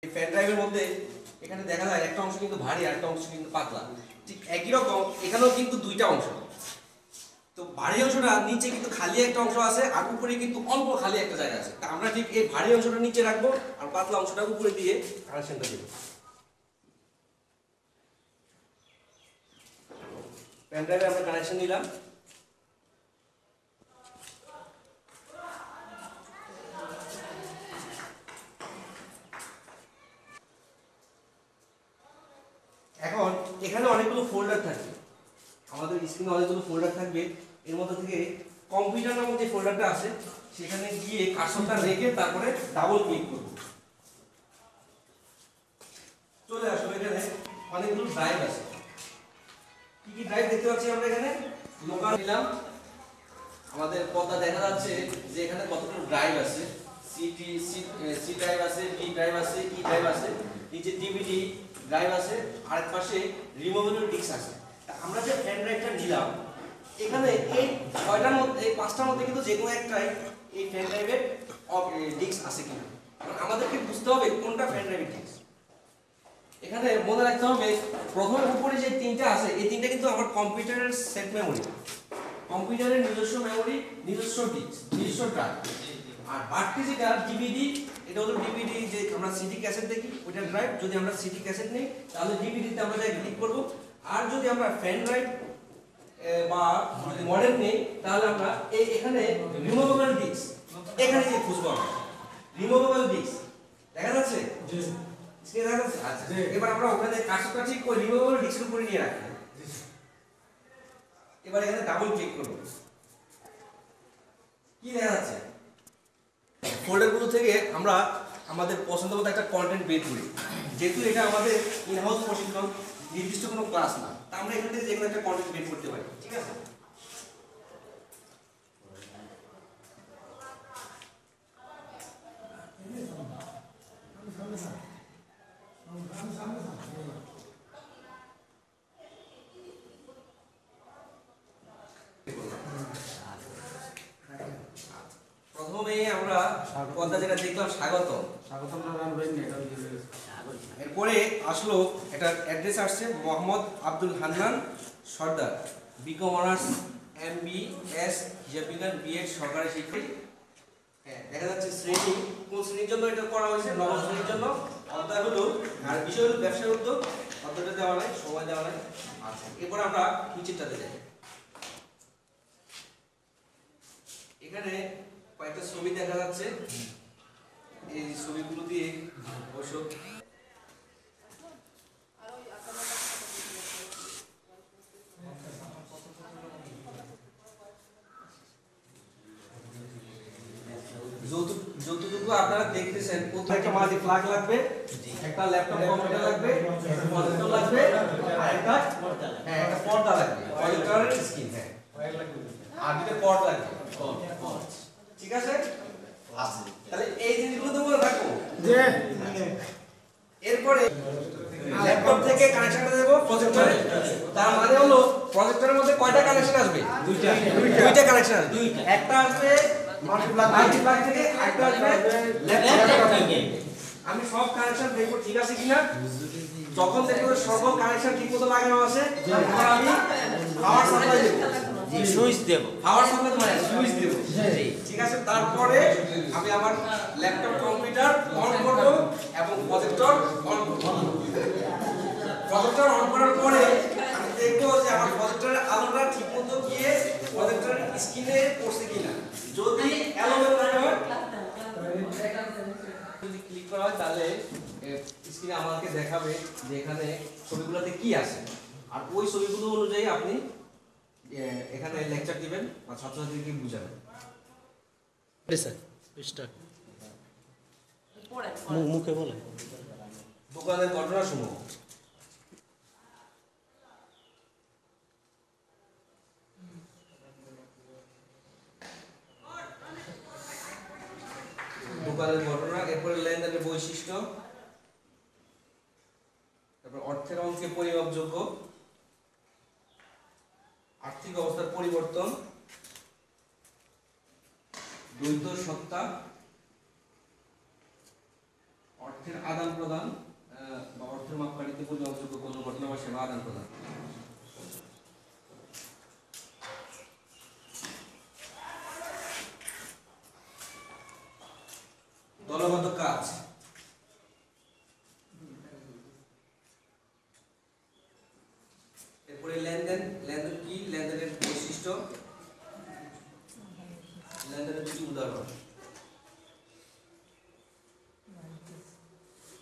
এই পেন ড্রাইভের মধ্যে এখানে দেখা যায় একটা অংশ কিন্তু ভারী আর একটা অংশ কিন্তু পাতলা। ঠিক একই রকম এখানেও কিন্তু দুইটা অংশ। তো ভারী অংশটা নিচে কিন্তু খালি একটা অংশ আছে আর উপরে কিন্তু অল্প খালি একটা জায়গা আছে। তা আমরা ঠিক এই ভারী অংশটা নিচে রাখবো আর পাতলা অংশটা উপরে দিয়ে কানেকশনটা দেব। পেন ড্রাইভে আমরা কানেকশন দিলাম। এখন এখানে অনেকগুলো ফোল্ডার থাকবে, আমাদের স্ক্রিনে অনেকগুলো ফোল্ডার থাকবে। এর মধ্যে থেকে কম্পিউটার নামক যে ফোল্ডারটা আছে সেখানে গিয়ে কার্সরটা রেখে তারপরে ডাবল ক্লিক করব। চলে আসলো, এখানে অনেকগুলো ড্রাইভ আছে। কি কি ড্রাইভ দেখতে পাচ্ছি আমরা এখানে? লোকাল নিলাম, আমাদের পর্দা দেখা যাচ্ছে যে এখানে কতগুলো ড্রাইভ আছে। সি ড্রাইভ আছে, ডি ড্রাইভ আছে, ই ড্রাইভ আছে, নিচে ডিভিডি ড্রাইভ আছে, আর এক পাশে রিমুভেবল ডিস্ক আছে। আমরা যে পেন ড্রাইভটা নিলাম এখানে এই ছয়টার মধ্যে, এই পাঁচটার মধ্যে কিন্তু যে কোনো একটাই এই পেন ড্রাইভের ডিস্ক আছে কিনা আমাদেরকে বুঝতে হবে কোনটা পেন ড্রাইভের ডিস্ক। এখানে মনে রাখতে হবে প্রথম উপরে যে তিনটা আছে এই তিনটা কিন্তু আমার কম্পিউটারের সেট মেমোরি, কম্পিউটারের নিজস্ব মেমোরি, নিজস্ব ডিস্ক, নিজস্ব ড্রাইভ। আর বাকি যেটা ডিভিডি, এটা হলো ডিভিডি যে আমরা সিডি ক্যাসেট দেখি ওইটা ড্রাইভ। যদি আমরা সিডি ক্যাসেট নেই তাহলে ডিভিডিতে আমরা যাই ক্লিক করব। আর যদি আমরা পেন ড্রাইভ বা মডেল নেই তাহলে আমরা এখানে রিমুভেবল ডিস্ক, এখানে যে খুঁজবো আমরা রিমুভেবল ডিস্ক। দেখা যাচ্ছে? জি স্ক্রিনে দেখা যাচ্ছে। আচ্ছা এবার আমরা ওখানে কার্সরটা ঠিক করে রিমুভেবল ডিস্কের উপরে নিয়ে রাখি। এবার এখানে ডাবল ক্লিক করব। কি দেখা যাচ্ছে? ফোল্ডারগুলো থেকে আমরা আমাদের পছন্দ মতো একটা কন্টেন্ট বের করি। যেহেতু এটা আমাদের ইনহাউস প্রশিক্ষণ, নির্দিষ্ট কোনো ক্লাস না, তা আমরা এখান থেকে যে কোনো একটা কন্টেন্ট বের করতে পারি। ঠিক আছে? প্রথমে আমরা পর্দা যেটা দেখলাম স্বাগতম, এরপরে আসলো একটা অ্যাড্রেস আসছে মোহাম্মদ আব্দুল হান্নান সর্দার, বিকম অনার্স MBS বিজ্ঞান বিএড সরকারি শিক্ষক। হ্যাঁ দেখা যাচ্ছে শ্রেণী, কোন শ্রেণীর জন্য এটা করা হয়েছে? নবম শ্রেণীর জন্য। অধ্যায় হলো আর বিষয় হলো ব্যবসায় উদ্যোগ। অধ্যায়টা দেওয়া নাই, সময় দেওয়া নাই। আচ্ছা এরপর আমরা নিচেরটাতে যাই। এখানে কয়েকটা ছবি দেখা যাচ্ছে, এই ছবিগুলো দিয়ে অবশ্য যতটুকু আপনারা দেখতেছেন প্রথমে একটা মাল্টি প্লাগ লাগবে, একটা ল্যাপটপ কম্পিউটার লাগবে, মনিটর লাগবে, আর একটা একটা পর্দা লাগবে, প্রজেক্টরের স্ক্রিন। হ্যাঁ আর দুটো পর্ট লাগবে। ঠিক আছে? তাহলে এই জিনিসগুলো তো মনে রাখো। এরপরে ল্যাপটপ থেকে কানেকশনটা দেব প্রজেক্টরে। তার মানে হলো প্রজেক্টরের মধ্যে কয়টা কানেকশন আসবে? দুইটা কানেকশন আসবে। একটা আসবে মাল্টিপ্লাগ থেকে, আরেকটা আসবে ল্যাপটপ থেকে। আমি সব কানেকশন দেখব ঠিক আছে কিনা। যখন দেখব সকল কানেকশন ঠিকমতো লাগানো আছে তখন আমি পাওয়ার সাপ্লাই দেব, সুইচ দেব, পাওয়ার সাপ্লাই মানে সুইচ দেব। ঠিক আছে? তারপরে আমি আমার ল্যাপটপ কম্পিউটার অন করব এবং প্রজেক্টর অন করব। প্রজেক্টর অন করার পরে আমি দেখব যে আমার প্রজেক্টরের আলোটা ঠিকমতো গিয়ে প্রজেক্টরের স্ক্রিনে পড়ছে কিনা। যদি এলোমেলো হয়, যদি ক্লিক করা হয় তাহলে স্ক্রিনে আমাকে দেখাবে যে এখানে ছবিগুলোতে কি আছে। আর ওই ছবিগুলো অনুযায়ী আপনি এখানে লেকচার দিবেন বা ছাত্রছাত্রীদেরকে বুঝাবেন। মুখে বলে দোকানের ঘটনা সমূহ। দোকানের ঘটনা, এরপরে লেনদেনের বৈশিষ্ট্য, তারপর অর্থের অঙ্কে পরিমাপযোগ্য, আর্থিক অবস্থার পরিবর্তন, দ্বৈত সত্তা, অর্থের আদান প্রদান বা অর্থের মাপকাঠিতে পরিমাপযোগ্য কোনো ঘটনা বা সেবা আদান প্রদান। দলগত কাজ, এরপরে লেনদেন। লেনদেন কি? লেনদেনের বৈশিষ্ট্য, লেনদেনের দুটি উদাহরণ।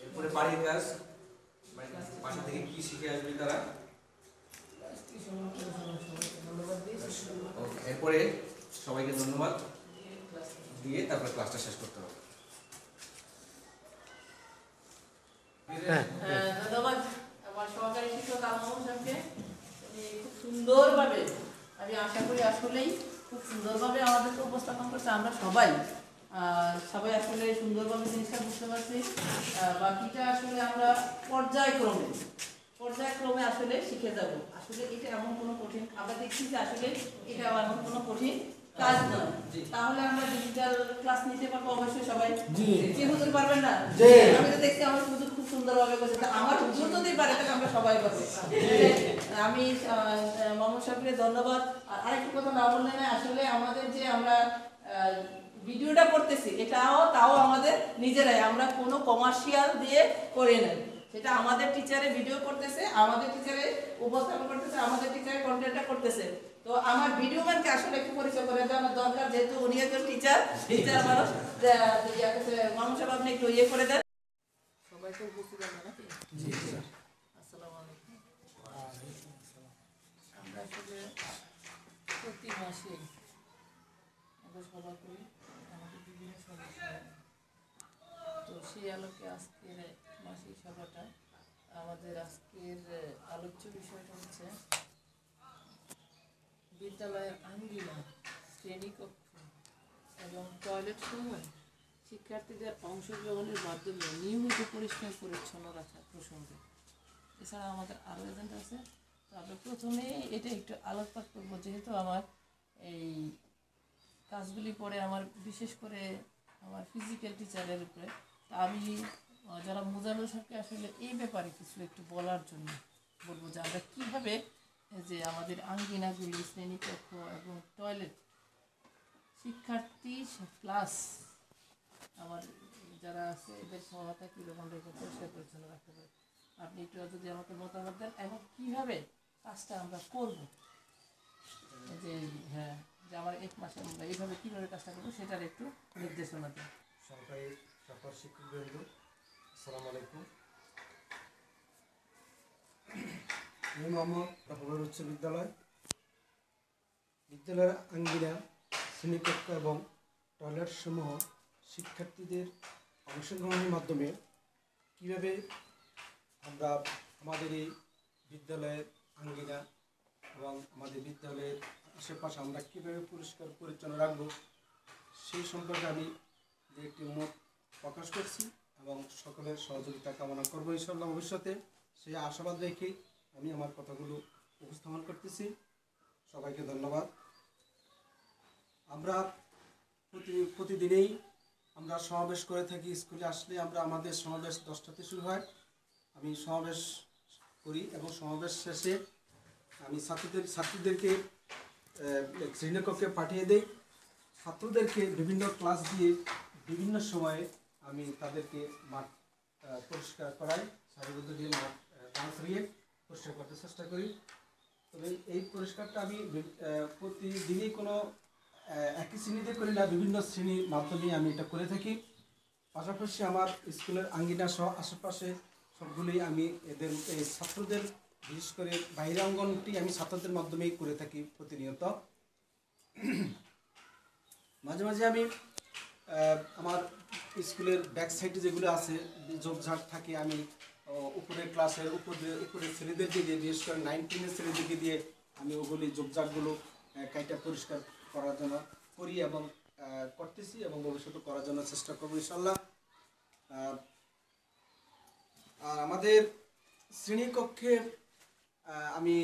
এরপরে বাড়ির কাজ, বাসা থেকে কি শিখে আসবে তারা। এরপরে সবাইকে ধন্যবাদ দিয়ে তারপরে ক্লাসটা শেষ করতে হবে। ধন্যবাদ আমার সহকারী শিক্ষক আলমামুন সাহেবকে। খুব সুন্দরভাবে, আমি আশা করি আসলেই খুব সুন্দরভাবে আমাদেরকে উপস্থাপন করছে। আমরা সবাই আসলে সুন্দরভাবে জিনিসটা বুঝতে পারছি। বাকিটা আসলে আমরা পর্যায়ক্রমে আসলে শিখে যাব। আসলে এটা এমন কোনো কঠিন, আমরা দেখছি যে আসলে এটা এমন কোনো কঠিন কাজ নয়। তাহলে আমরা ডিজিটাল ক্লাস নিতে পারবো অবশ্যই সবাই। কি হুজুর পারবেন না? আমি তো দেখছি আমার হুজুর খুব সুন্দরভাবে করছে। আমার হুজুর যদি পারে তাহলে আমরা সবাই পারবো। আমি মোহাম্মদ সাহেবকে ধন্যবাদ। আর আরেকটা কথা না বললে না, আসলে আমাদের যে আমরা ভিডিওটা করতেছি তাও আমাদের নিজেরাই, আমরা কোনো কমার্শিয়াল দিয়ে করে নাই। সেটা আমাদের টিচারে ভিডিও করতেছে, আমাদের টিচারে উপস্থাপন করতেছে, আমাদের টিচারে কন্টেন্টটা করতেছে। তো আমার ভিডিও ম্যানকে আসলে একটু পরিচয় করে দেওয়ার দরকার, যেহেতু উনি একজন টিচার মানুষ। মানুষ আপনি একটু ইয়ে করে দেন। সবাইকে উপস্থিত আছেন নাকি? আসসালামু আলাইকুম। আমরা আসলে প্রতি মাসে আমরা সভা করি আমাদের বিভিন্ন সমস্যা। তো সেই আলোকে আজকের মাসিক সভাটা, আমাদের আজকের আলোচ্য বিষয়টা হচ্ছে বিদ্যালয়ের আঙ্গিনা, শ্রেণীকক্ষ এবং টয়লেট সমূহ শিক্ষার্থীদের অংশগ্রহণের মাধ্যমে নিয়মিত পরিষ্কার পরিচ্ছন্ন রাখার প্রসঙ্গে। এছাড়া আমাদের আরও এজেন্ট আছে। তো আমরা প্রথমে এটা একটু আলোকপাত করবো, যেহেতু আমার এই কাজগুলি পড়ে আমার বিশেষ করে আমার ফিজিক্যাল টিচারের উপরে। তা আমি যারা মোজানুল সাহেবকে আসলে এই ব্যাপারে কিছু একটু বলার জন্য বলবো যে আমরা কীভাবে যে আমাদের আঙ্গিনাগুলি, শ্রেণীকক্ষ এবং টয়লেট, শিক্ষার্থী প্লাস আমার যারা আছে এদের সহায়তা কীরকম রেখে পরিষ্কার পরিচ্ছন্ন রাখতে পারে, আপনি একটু যদি আমাকে মতামত দেন এবং কীভাবে কাজটা আমরা করব। যে হ্যাঁ, যে আমার এক মাসে আমরা এইভাবে কীভাবে কাজটা করবো সেটার একটু নির্দেশনা দেন। সরকারি সকল শিক্ষকবৃন্দ, আসসালামু আলাইকুম। আমি মোহাম্মদ রফিকুল উচ্চ বিদ্যালয়, বিদ্যালয়ের আঙ্গিনা, শ্রেণীকক্ষ এবং টয়লেট সমূহ শিক্ষার্থীদের অংশগ্রহণের মাধ্যমে কীভাবে আমরা আমাদের এই বিদ্যালয়ের আঙ্গিনা এবং আমাদের বিদ্যালয়ের আশেপাশে আমরা কীভাবে পরিষ্কার পরিচ্ছন্ন রাখব সেই সম্পর্কে আমি যে একটি মত প্রকাশ করছি এবং সকলের সহযোগিতা কামনা করবো ইনশাআল্লাহ ভবিষ্যতে। সেই আশাবাদ রেখে আমি আমার কথাগুলো উপস্থাপন করতেছি। সবাইকে ধন্যবাদ। আমরা প্রতিদিনেই আমরা সমাবেশ করে থাকি। স্কুলে আসলে আমাদের সমাবেশ 10টাতে শুরু হয়। আমি সমাবেশ করি এবং সমাবেশ শেষে আমি ছাত্রীদেরকে শ্রেণীকক্ষে পাঠিয়ে দেই। ছাত্রদেরকে বিভিন্ন ক্লাস দিয়ে বিভিন্ন সময়ে আমি তাদেরকে মাঠ পরিষ্কার করাই, সারিবদ্ধ দিয়ে মাঠ দিয়ে পরিষ্কার করতে চেষ্টা করি। তবে এই পরিষ্কারটা আমি প্রতিদিনই কোনো একই শ্রেণীতে করি না, বিভিন্ন শ্রেণীর মাধ্যমে আমি এটা করে থাকি। পাশাপাশি আমার স্কুলের আঙ্গিনা সহ আশেপাশে সবগুলোই আমি এই ছাত্রদের, বিশেষ করে বাইরে অঙ্গনটি আমি ছাত্রদের মাধ্যমেই করে থাকি প্রতিনিয়ত। মাঝে মাঝে আমি আমার স্কুলের ব্যাক সাইডে যেগুলো আছে ঝোপঝাড় থাকে, আমি উপরের ক্লাসের উপরের ছেলেদেরকে দিয়ে, বিশেষ করে 9, 10 ছেলেদেরকে দিয়ে আমি ওগুলি ঝোপঝাড়গুলো কাইটা পরিষ্কার করার জন্য করি এবং করতেছি এবং ভবিষ্যতে করার জন্য চেষ্টা করবো ইনশাআল্লাহ। আর আমাদের শ্রেণীকক্ষে আমি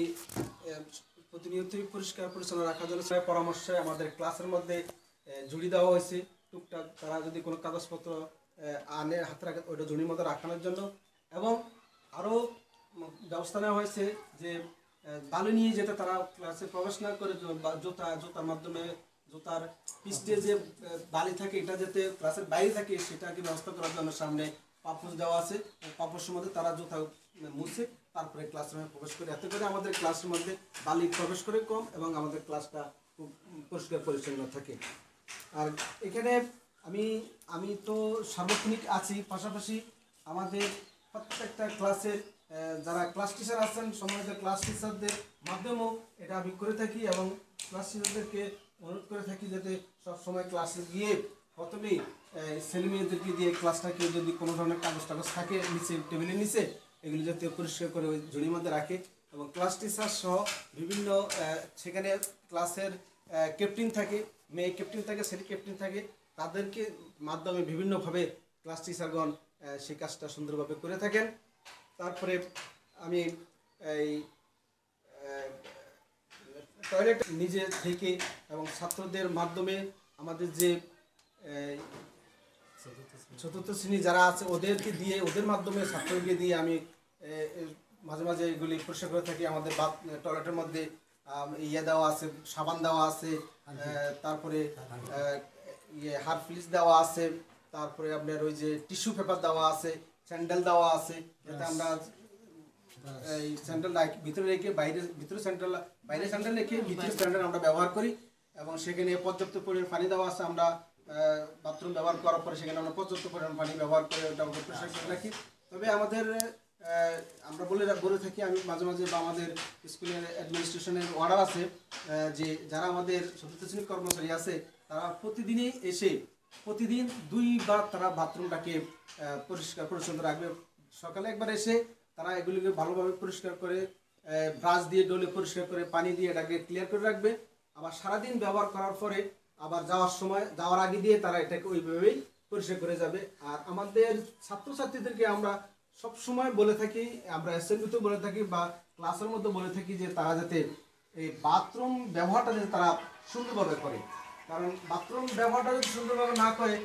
প্রতিনিয়তই পরিষ্কার পরিচ্ছন্ন রাখার জন্য পরামর্শে আমাদের ক্লাসের মধ্যে জুড়ি দেওয়া হয়েছে। টুকটাক তারা যদি কোনো কাগজপত্র আনে হাতে রাখে ওইটা ঝুড়ির মধ্যে রাখানোর জন্য। এবং আরও ব্যবস্থা নেওয়া হয়েছে যে বালি নিয়ে যেতে তারা ক্লাসে প্রবেশ না করে জুতার মাধ্যমে জুতার পিস্টে যে বালি থাকে এটা যাতে ক্লাসের বাইরে থাকে সেটাকে ব্যবস্থা করার জন্য সামনে পাপোশ দেওয়া আছে। পাপোশের মধ্যে তারা জুতা মুছে তারপরে ক্লাসরুমে প্রবেশ করে, এতে করে আমাদের ক্লাসের মধ্যে বালি প্রবেশ করে কম এবং আমাদের ক্লাসটা খুব পরিষ্কার পরিচ্ছন্ন থাকে। আর এখানে আমি তো সার্বক্ষণিক আছি, পাশাপাশি আমাদের প্রত্যেকটা ক্লাসের যারা ক্লাস টিচার আছেন সম্মানিত ক্লাস টিচারদের মাধ্যমেও এটা আমি করে থাকি এবং ক্লাস টিচারদেরকে অনুরোধ করে থাকি যাতে সবসময় ক্লাসে গিয়ে প্রথমেই ছেলেমেয়েদেরকে দিয়ে ক্লাসটাকে যদি কোনো ধরনের কাগজ টাগজ থাকে নিচে টেবিলের নিচে এগুলি যাতে পরিষ্কার করে ওই ঝুড়ির মধ্যে রাখে। এবং ক্লাস টিচার সহ বিভিন্ন সেখানে ক্লাসের ক্যাপ্টেন থাকে, মেয়ে ক্যাপ্টেন থাকে, ছেলে ক্যাপ্টেন থাকে, তাদেরকে মাধ্যমে বিভিন্নভাবে ক্লাস টিচারগণ সেই কাজটা সুন্দরভাবে করে থাকেন। তারপরে আমি এই টয়লেট নিজে থেকে এবং ছাত্রদের মাধ্যমে আমাদের যে চতুর্থ শ্রেণী যারা আছে ওদেরকে দিয়ে ওদের মাধ্যমে ছাত্রকে দিয়ে আমি মাঝে মাঝে এগুলি পরিষ্কার করে থাকি। আমাদের টয়লেটের মধ্যে ইয়ে দেওয়া আছে, সাবান দেওয়া আছে, তারপরে হারফিলিস দেওয়া আছে, তারপরে আপনার ওই যে টিস্যু পেপার দেওয়া আছে, স্যান্ডেল দেওয়া আছে, যাতে আমরা এই স্যান্ডেল ভিতরে রেখে ভিতরে স্যান্ডেল বাইরে স্যান্ডেল রেখে ভিতরে স্যান্ডেল আমরা ব্যবহার করি। এবং সেখানে পর্যাপ্ত পরিমাণ পানি দেওয়া আছে, আমরা বাথরুম ব্যবহার করার পরে সেখানে আমরা পর্যাপ্ত পরিমাণ পানি ব্যবহার করে ওটা পরিষ্কার করে রাখি। তবে আমাদের আমরা বলে থাকি, আমি মাঝে মাঝে বা আমাদের স্কুলের অ্যাডমিনিস্ট্রেশনের অর্ডার আছে যে যারা আমাদের চতুর্থ শ্রেণীর কর্মচারী আছে তারা প্রতিদিনই এসে প্রতিদিন 2 বার তারা বাথরুমটাকে পরিষ্কার পরিচ্ছন্ন রাখবে। সকালে একবার এসে তারা এগুলিকে ভালোভাবে পরিষ্কার করে ব্রাশ দিয়ে ডলে পরিষ্কার করে পানি দিয়ে এটাকে ক্লিয়ার করে রাখবে। আবার সারাদিন ব্যবহার করার পরে আবার যাওয়ার আগে দিয়ে তারা এটাকে ওইভাবেই পরিষ্কার করে যাবে। আর আমাদের ছাত্রছাত্রীদেরকে আমরা সব সময় বলে থাকি, আমরা অ্যাসেম্বলিতে বলে থাকি বা ক্লাসের মধ্যে বলে থাকি যে তারা যাতে এই বাথরুম ব্যবহারটা যাতে তারা সুন্দরভাবে করে। কারণ বাথরুম ব্যবহারটা যদি সুন্দরভাবে না করে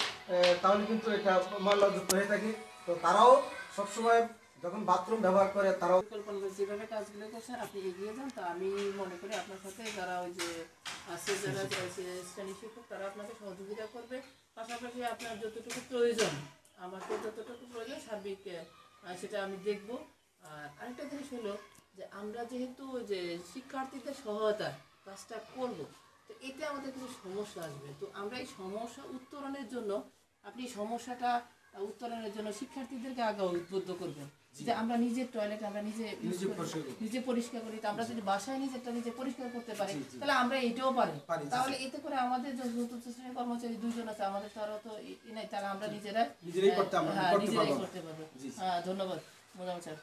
তাহলে কিন্তু এটা ময়লাযুক্ত হয়ে থাকে। তো তারাও সবসময় যখন বাথরুম ব্যবহার করে তারাও পরিকল্পনা যেভাবে কাজগুলো করছেন আপনি এগিয়ে যান। তো আমি মনে করি আপনার সাথে যারা ওই যে আছে যারা শ্রেণী শিক্ষক তারা আপনাকে সহযোগিতা করবে। পাশাপাশি আপনার যতটুকু প্রয়োজন, আমাকে যতটুকু প্রয়োজন সার্বিক সেটা আমি দেখব। আর আরেকটা জিনিস হলো যে আমরা যেহেতু যে শিক্ষার্থীদের সহায়তা কাজটা করব, তো এতে আমাদের কিছু সমস্যা আসবে। তো আমরা এই সমস্যা উত্তরণের জন্য আপনি সমস্যাটা উত্তরণের জন্য শিক্ষার্থীদেরকে আগে উদ্বুদ্ধ করবেন যে আমরা নিজের টয়লেট আমরা নিজে পরিষ্কার করি। তো আমরা যদি বাসায় নিজেরটা নিজে পরিষ্কার করতে পারি তাহলে আমরা এটাও পারি। তাহলে এতে করে আমাদের যে চতুর্থ শ্রেণীর কর্মচারী 2 জন আছে আমাদের তো আরো তো নাই, তারা আমরা নিজেরাই করতে পারবো। ধন্যবাদ মোজাম স্যার।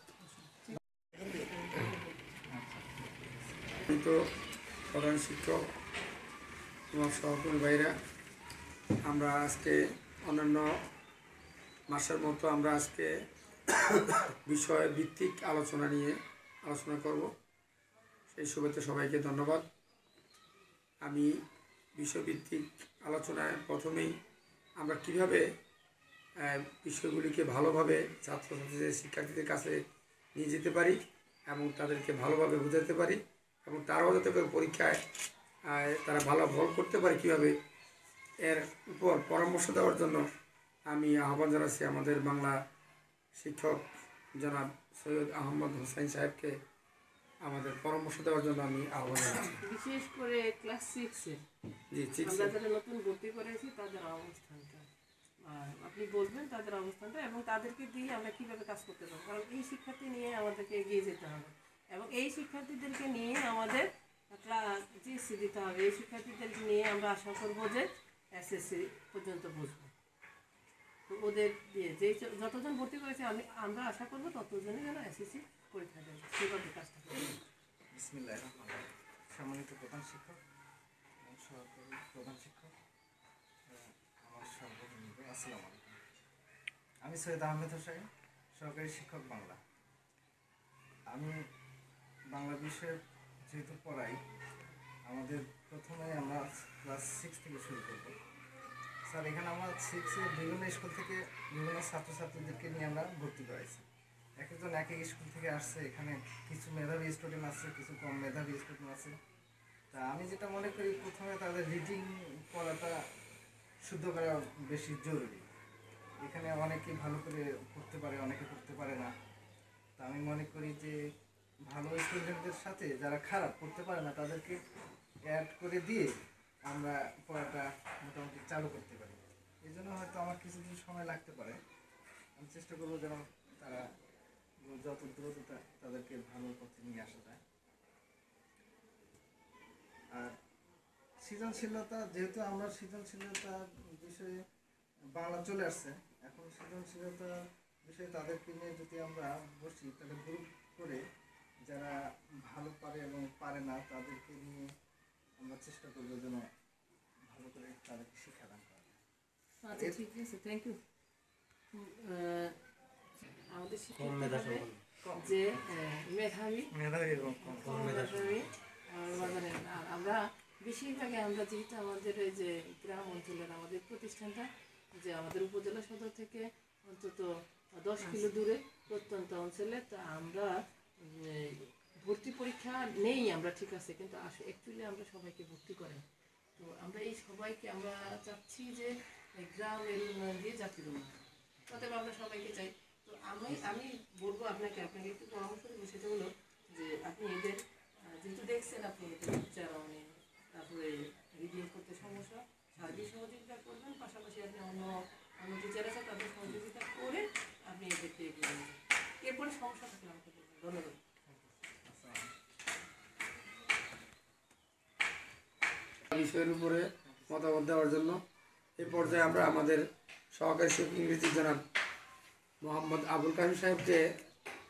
তো প্রধান শিক্ষক এবং সহকর্মী ভাইরা, আমরা আজকে অন্যান্য মাসের মতো আমরা আজকে বিষয় ভিত্তিক আলোচনা নিয়ে আলোচনা করব। সেই শুভেচ্ছা সবাইকে ধন্যবাদ। আমি বিষয়ভিত্তিক আলোচনায় প্রথমেই আমরা কিভাবে বিষয়গুলিকে ভালোভাবে ছাত্রছাত্রীদের শিক্ষার্থীদের কাছে নিয়ে যেতে পারি এবং তাদেরকে ভালোভাবে বোঝাতে পারি এবং তারাও যাতে করে পরীক্ষায় তারা ভালো ফল করতে পারে কীভাবে, এর উপর পরামর্শ দেওয়ার জন্য আমি আহ্বান জানাচ্ছি আমাদের বাংলা শিক্ষক জনাব সৈয়দ আহমদ হোসেন সাহেবকে আমাদের পরামর্শ দেওয়ার জন্য আমি আহ্বান জানাচ্ছি। বিশেষ করে ক্লাস 6-এ আমরা যারা নতুন ভর্তি করেছি তাদের অবস্থানটা আপনি বলবেন, তাদের অবস্থানটা এবং তাদেরকে দিয়ে আমরা কীভাবে কাজ করতে পারবো। কারণ এই শিক্ষার্থী নিয়ে আমাদেরকে এগিয়ে যেতে হবে এবং এই শিক্ষার্থীদেরকে নিয়ে আমাদের জিএসসি দিতে হবে। এই শিক্ষার্থীদেরকে নিয়ে আমরা আশা করবো যে এসএসসি পর্যন্ত বুঝবো। তো ওদের দিয়ে যতজন ভর্তি করেছে আমরা আশা করবো ততজনই যেন এসএসসি পরীক্ষা দেবে, সেভাবে কাজটা করবো। বিসমিল্লাহির রহমানির রহিম। সম্মানিত প্রধান শিক্ষক এবং সহকারী প্রধান শিক্ষক, আমার সহকর্মীবৃন্দ, আসসালামু আলাইকুম। আমি সৈয়দ আহমেদ হোসেন, সহকারী শিক্ষক বাংলা। আমি বাংলা বিষয়ে যেহেতু পড়াই, আমাদের প্রথমে আমরা ক্লাস 6 থেকে শুরু করব। স্যার এখানে আমার 6 বিভিন্ন স্কুল থেকে বিভিন্ন ছাত্রছাত্রীদেরকে নিয়ে আমরা ভর্তি করাইছি। এক একজন এক এক স্কুল থেকে আসছে। এখানে কিছু মেধাবী স্টুডেন্ট আছে, কিছু কম মেধাবী স্টুডেন্ট আছে। তা আমি যেটা মনে করি, প্রথমে তাদের রিডিং পড়াটা শুদ্ধ করা বেশি জরুরি। এখানে অনেকে ভালো করে পড়তে পারে, অনেকে পড়তে পারে না। তা আমি মনে করি যে ভালো স্টুডেন্টদের সাথে যারা খারাপ পড়তে পারে না তাদেরকে অ্যাড করে দিয়ে আমরা পড়াটা মোটামুটি চালু করতে পারি। এই জন্য হয়তো আমার কিছুদিন সময় লাগতে পারে। আমি চেষ্টা করবো যেন তারা যত দ্রুত তাদেরকে ভালো পথে নিয়ে আসা যায়। আর সৃজনশীলতা, যেহেতু আমরা সৃজনশীলতা বিষয়ে বাংলা চলে আসছে, এখন সৃজনশীলতা বিষয়ে তাদেরকে নিয়ে যদি আমরা বসি, তাহলে গ্রুপ করে যারা ভালো পারে এবং পারে না তাদেরকে নিয়ে আমরা চেষ্টা করবো যেন ভালো করে তাদেরকে শিক্ষাদান করা যায়। আচ্ছা, ঠিক আছে, থ্যাংক ইউ। আমাদের শিক্ষকরা যে মেধাবী এবং কম মেধাবী আর আমরা বেশিরভাগই আমরা যেহেতু আমাদের এই যে গ্রাম অঞ্চলের আমাদের প্রতিষ্ঠানটা যে আমাদের উপজেলা সদর থেকে অন্তত 10 কিলো দূরে প্রত্যন্ত অঞ্চলে, তা আমরা ভর্তি পরীক্ষা নেই আমরা, ঠিক আছে, কিন্তু অ্যাকচুয়ালি আমরা সবাইকে ভর্তি করেন। তো আমরা এই সবাইকে আমরা চাচ্ছি যে গ্রামের উন্নয়ন দিয়ে জাতির উন্নয়ন, অতএব আমরা সবাইকে চাই। তো আমি বলবো আপনাকে একটু পরামর্শ দেবো, সেটা হলো যে আপনি এদের যেহেতু দেখছেন আপনি এদের উচ্চারণে, তারপরে রিডিং করতে সমস্যা, সার্বিক সহযোগিতা করবেন, পাশাপাশি আপনি অন্য টিচার আছে তাদের সহযোগিতা করে আপনি এদেরকে এগিয়ে নেবেন। এরপরে সমস্যা থাকলে আমাকে বলবেন। ধন্যবাদ। বিষয়ের উপরে মতামত দেওয়ার জন্য এই পর্যায়ে আমরা আমাদের সহকারী শিক্ষক ইংরেজি জনাব মোহাম্মদ আবুল কাহিম সাহেবকে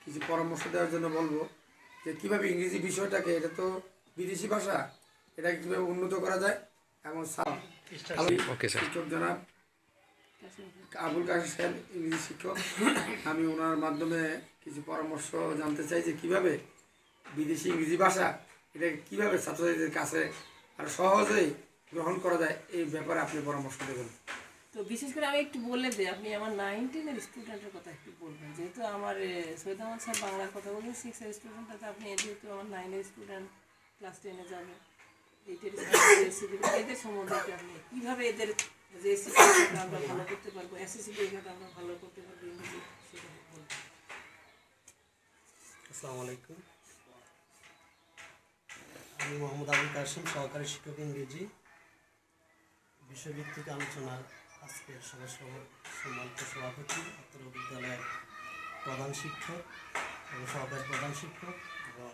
কিছু পরামর্শ দেওয়ার জন্য বলবো যে কীভাবে ইংরেজি বিষয়টাকে, এটা তো বিদেশি ভাষা, এটাকে কীভাবে উন্নত করা যায়। এবং শিক্ষক জনাব আবুল কাহিম সাহেব ইংরেজি শিক্ষক, আমি ওনার মাধ্যমে কিছু পরামর্শ জানতে চাই যে কীভাবে বিদেশি ইংরেজি ভাষা এটাকে কীভাবে ছাত্রছাত্রীদের কাছে আর সহজেই গ্রহণ করা যায়, এই ব্যাপারে আপনি পরামর্শ দেবেন। তো বিশেষ করে আমি একটু বললে যে আপনি আমার 9-10 স্টুডেন্টের কথা একটু বলবেন, যেহেতু আমার সৈয়দ আহমদ সাহেব বাংলার কথা বলবেন, 6 স্টুডেন্ট আছে, আপনি যেহেতু আমার 9 স্টুডেন্ট ক্লাস 10 যাবে, 8 এদের সম্বন্ধে আপনি কীভাবে এদের যে এসএসসি পরীক্ষাটা আমরা ভালো করতে পারবো, এসএসসি পরীক্ষাটা আমরা ভালো করতে পারবো ইংরেজি, সেটা বলবেন। আসসালামু আলাইকুম, আমি মোহাম্মদ আবুল কাসেম, সহকারী শিক্ষক ইংরেজি। বিষয়ভিত্তিক আলোচনার আজকের সম্মানিত সভাপতি, উত্তর বিদ্যালয়ের প্রধান শিক্ষক এবং সহকারী প্রধান শিক্ষক এবং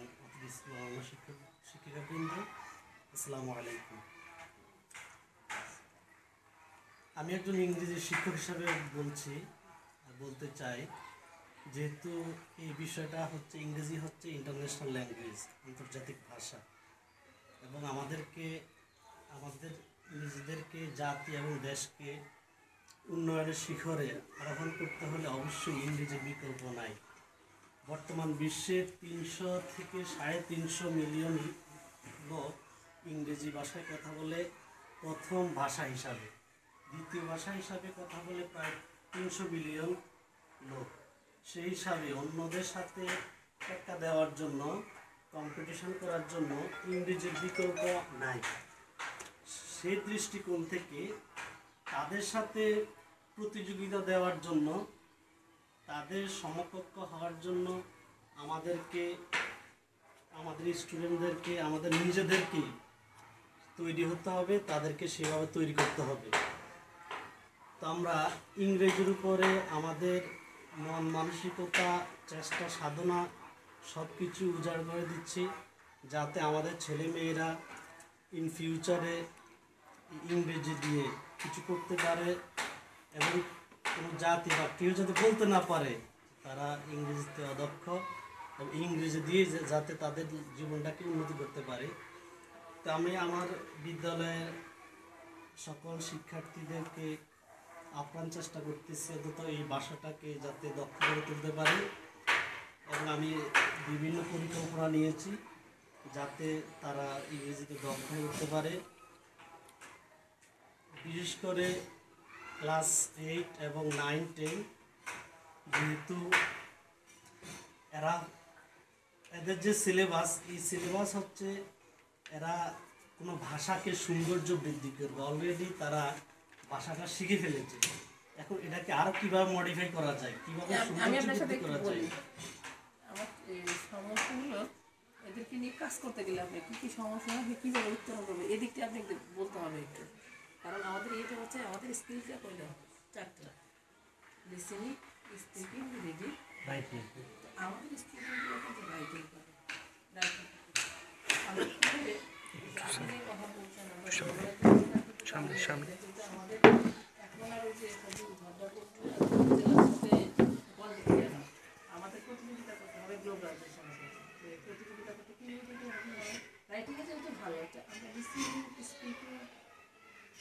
শিক্ষিকাবৃন্দ, আসসালামু আলাইকুম। আমি একজন ইংরেজি শিক্ষক হিসাবে বলতে চাই, যেহেতু এই বিষয়টা হচ্ছে ইংরেজি হচ্ছে ইন্টারন্যাশনাল ল্যাঙ্গুয়েজ, আন্তর্জাতিক ভাষা, এবং আমাদের নিজেদেরকে জাতি এবং দেশকে উন্নয়নের শিখরে আরোহণ করতে হলে অবশ্যই ইংরেজির বিকল্প নাই। বর্তমান বিশ্বে 300 থেকে 350 মিলিয়ন লোক ইংরেজি ভাষায় কথা বলে প্রথম ভাষা হিসাবে, দ্বিতীয় ভাষা হিসাবে কথা বলে প্রায় 300 মিলিয়ন লোক। সেই হিসাবে অন্যদের সাথে টেক্কা দেওয়ার জন্য, কম্পিটিশন করার জন্য ইংরেজির বিকল্প নাই। সেই দৃষ্টিকোণ থেকে তাদের সাথে প্রতিযোগিতা দেওয়ার জন্য, তাদের সমকক্ষ হওয়ার জন্য আমাদের স্টুডেন্টদেরকে, আমাদের নিজেদেরকে তৈরি হতে হবে, তাদেরকে সেভাবে তৈরি করতে হবে। তো আমরা ইংরেজির উপরে আমাদের মন মানসিকতা, চেষ্টা, সাধনা সব কিছু উজাড় করে দিচ্ছি, যাতে আমাদের ছেলেমেয়েরা ইন ফিউচারে ইংরেজি দিয়ে কিছু করতে পারে এবং কোনো জাতি বা কেউ যাতে বলতে না পারে তারা ইংরেজিতে অদক্ষ, এবং ইংরেজি দিয়ে যাতে তাদের জীবনটাকে উন্নতি করতে পারে। তো আমি আমার বিদ্যালয়ের সকল শিক্ষার্থীদেরকে আপ্রাণ চেষ্টা করতেছি অন্তত এই ভাষাটাকে যাতে দক্ষ করে তুলতে পারে, এবং আমি বিভিন্ন পরিকল্পনা নিয়েছি যাতে তারা ইংরেজিতে দক্ষ হতে পারে। বিশেষ করে ক্লাস 8 এবং 9, 10, যেহেতু এদের যে সিলেবাস, এই সিলেবাস হচ্ছে এরা কোনো ভাষাকে সৌন্দর্য বৃদ্ধি করবে। অলরেডি তারা ভাষাটা শিখে ফেলেছে, এখন এটাকে আরো কিভাবে মডিফাই করা যায়, কিভাবে আমি সৌন্দর্য আপনার সাথে বৃদ্ধি একটু করা যায়। বলি। আমার এই সমস্যা হলো এদেরকে নিয়ে কাজ করতে গেলে আপনি কী কী সমস্যা হবে, কীভাবে উত্তরণ করবে, এদিকটা আপনি একটু বলতে হবে একটু। কারণ আমাদের এটা হচ্ছে আমাদের স্কিলটা কইল 4টা: লিসেনিং, স্পিকিং, রিডিং, রাইটিং। আমাদের স্টুডেন্টগুলো কিন্তু রাইটিং করে। রাইটিং আমরা কীভাবে আপনি যে কথা বলছেন আমরা সামনে কিন্তু আমাদের এখন আর ওই যে আমাদের প্রতিযোগিতা করতে হবে গ্লোবালাইজেশনের সাথে। প্রতিযোগিতা করতে কীভাবে রাইটিংয়ে যেহেতু ভালো একটা আমরা লিসেনিং, স্পিকিং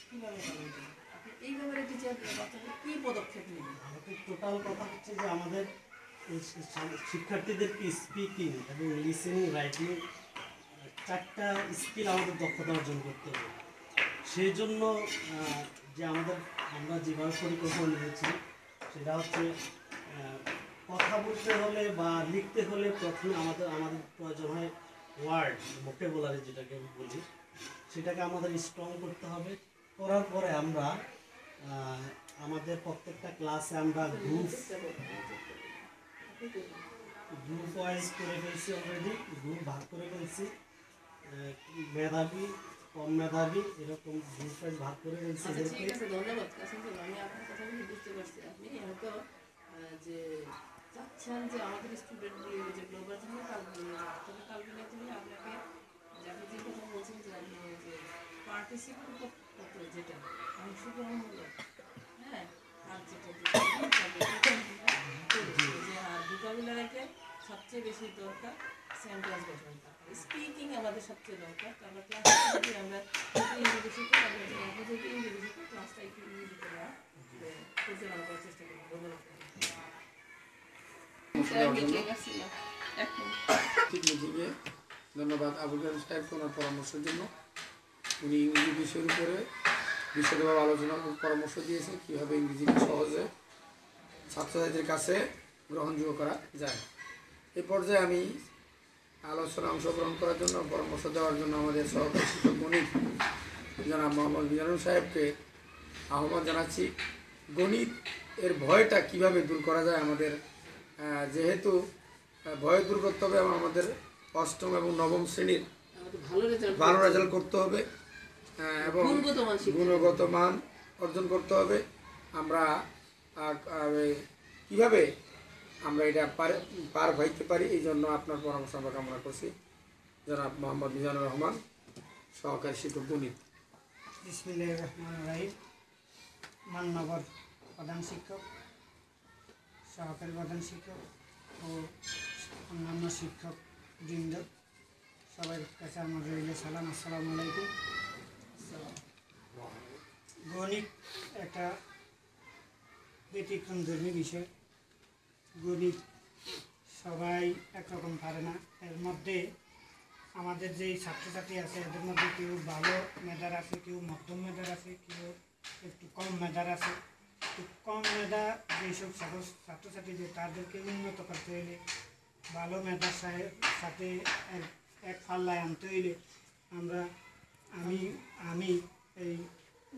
কীভাবে ভালো হতে আপনি এই ব্যাপারে টিচার বাচ্চাদের কী পদক্ষেপ নেবেন? আমাদের টোটাল কথা হচ্ছে যে আমাদের এই শিক্ষার্থীদেরকে স্পিকিং এবং লিসেনিং, রাইটিং 4টা স্কিল আমাদের দক্ষতা অর্জন করতে হবে। সেই জন্য যে আমরা যেভাবে পরিকল্পনা নিয়েছি সেটা হচ্ছে কথা বলতে হলে বা লিখতে হলে প্রথমে আমাদের প্রয়োজন হয় ওয়ার্ড, ভোকাবুলারি যেটাকে বলি, সেটাকে আমাদের স্ট্রং করতে হবে। করার পরে আমরা আমাদের প্রত্যেকটা ক্লাসে আমরা গ্রুপ ওয়াইজ করে ফেলছি, অলরেডি গ্রুপ ভাগ করে ফেলছি। মেধাবী, কম মেধাবী, এরকম গ্রুপ ওয়াইজ ভাগ করে ফেলছি। আচ্ছা, ঠিক আছে, ধন্যবাদ কাসিম স্যার। আমি আপনার কথাগুলো বুঝতে পারছি। আপনি হয়তো যে চাচ্ছেন যে আমাদের স্টুডেন্টগুলি যে গ্লোবাল জন্য কালবিনের জন্য আপনাকে আপনি যে কথা বলছেন যে আপনি যে পার্টিসিপেট করতে যেটা অংশগ্রহণমূলক, হ্যাঁ, আর যেটা যে আর ভোকাবুলারিতে সবচেয়ে বেশি দরকার সেন্টেন্স গঠনটা। স্পিকিং আমাদের সবচেয়ে দরকার। তো আমরা ক্লাসে যদি আমরা ইংরেজি শিখি, আমরা যদি ইংরেজি শিখি, ক্লাসটা একটু ইংরেজিতে পরিচালনা করার চেষ্টা করি। ধন্যবাদ। মিটিংয়ে ধন্যবাদ আবুল কালাম সাহেবকে ওনার পরামর্শের জন্য। উনি ইংরেজি বিষয়ের উপরে বিশদভাবে আলোচনা ও পরামর্শ দিয়েছেন কীভাবে ইংরেজিকে সহজে ছাত্রছাত্রীদের কাছে গ্রহণযোগ্য করা যায়। এই পর্যায়ে আমি আলোচনা অংশগ্রহণ করার জন্য, পরামর্শ দেওয়ার জন্য আমাদের সহকারী শিক্ষক গণিত জনাব মোহাম্মদ মিজানুর সাহেবকে আহ্বান জানাচ্ছি। গণিত এর ভয়টা কিভাবে দূর করা যায়, আমাদের যেহেতু ভয় দূর করতে হবে এবং আমাদের 8ম এবং 9ম শ্রেণীর ভালো রেজাল্ট করতে হবে এবং গুণগত মান অর্জন করতে হবে। আমরা কিভাবে আমরা এটা পার হইতে পারি, এই জন্য আপনার পরামর্শ আমরা কামনা করছি। জনাব মোহাম্মদ মিজানুর রহমান, সহকারী শিক্ষক গণিত। বিসমিল্লাহির রহমানির রহিম। মাননগর প্রধান শিক্ষক, সহকারী প্রধান শিক্ষক ও অন্যান্য শিক্ষক বৃন্দ, সবার কাছে আমার রইল সালাম। আসসালামু আলাইকুম। গণিত একটা ব্যতিক্রমধর্মী বিষয়। গণিত সবাই একরকম পারে না। এর মধ্যে আমাদের যেই ছাত্রছাত্রী আছে এদের মধ্যে কেউ ভালো মেধার আছে, কেউ মধ্যম মেধার আছে, কেউ একটু কম মেধার আছে। একটু কম মেধা যেসব ছাত্রছাত্রীদের তাদেরকে উন্নত করতে হলে, ভালো মেধার সাথে এক পাল্লায় আনতে হইলে আমি এই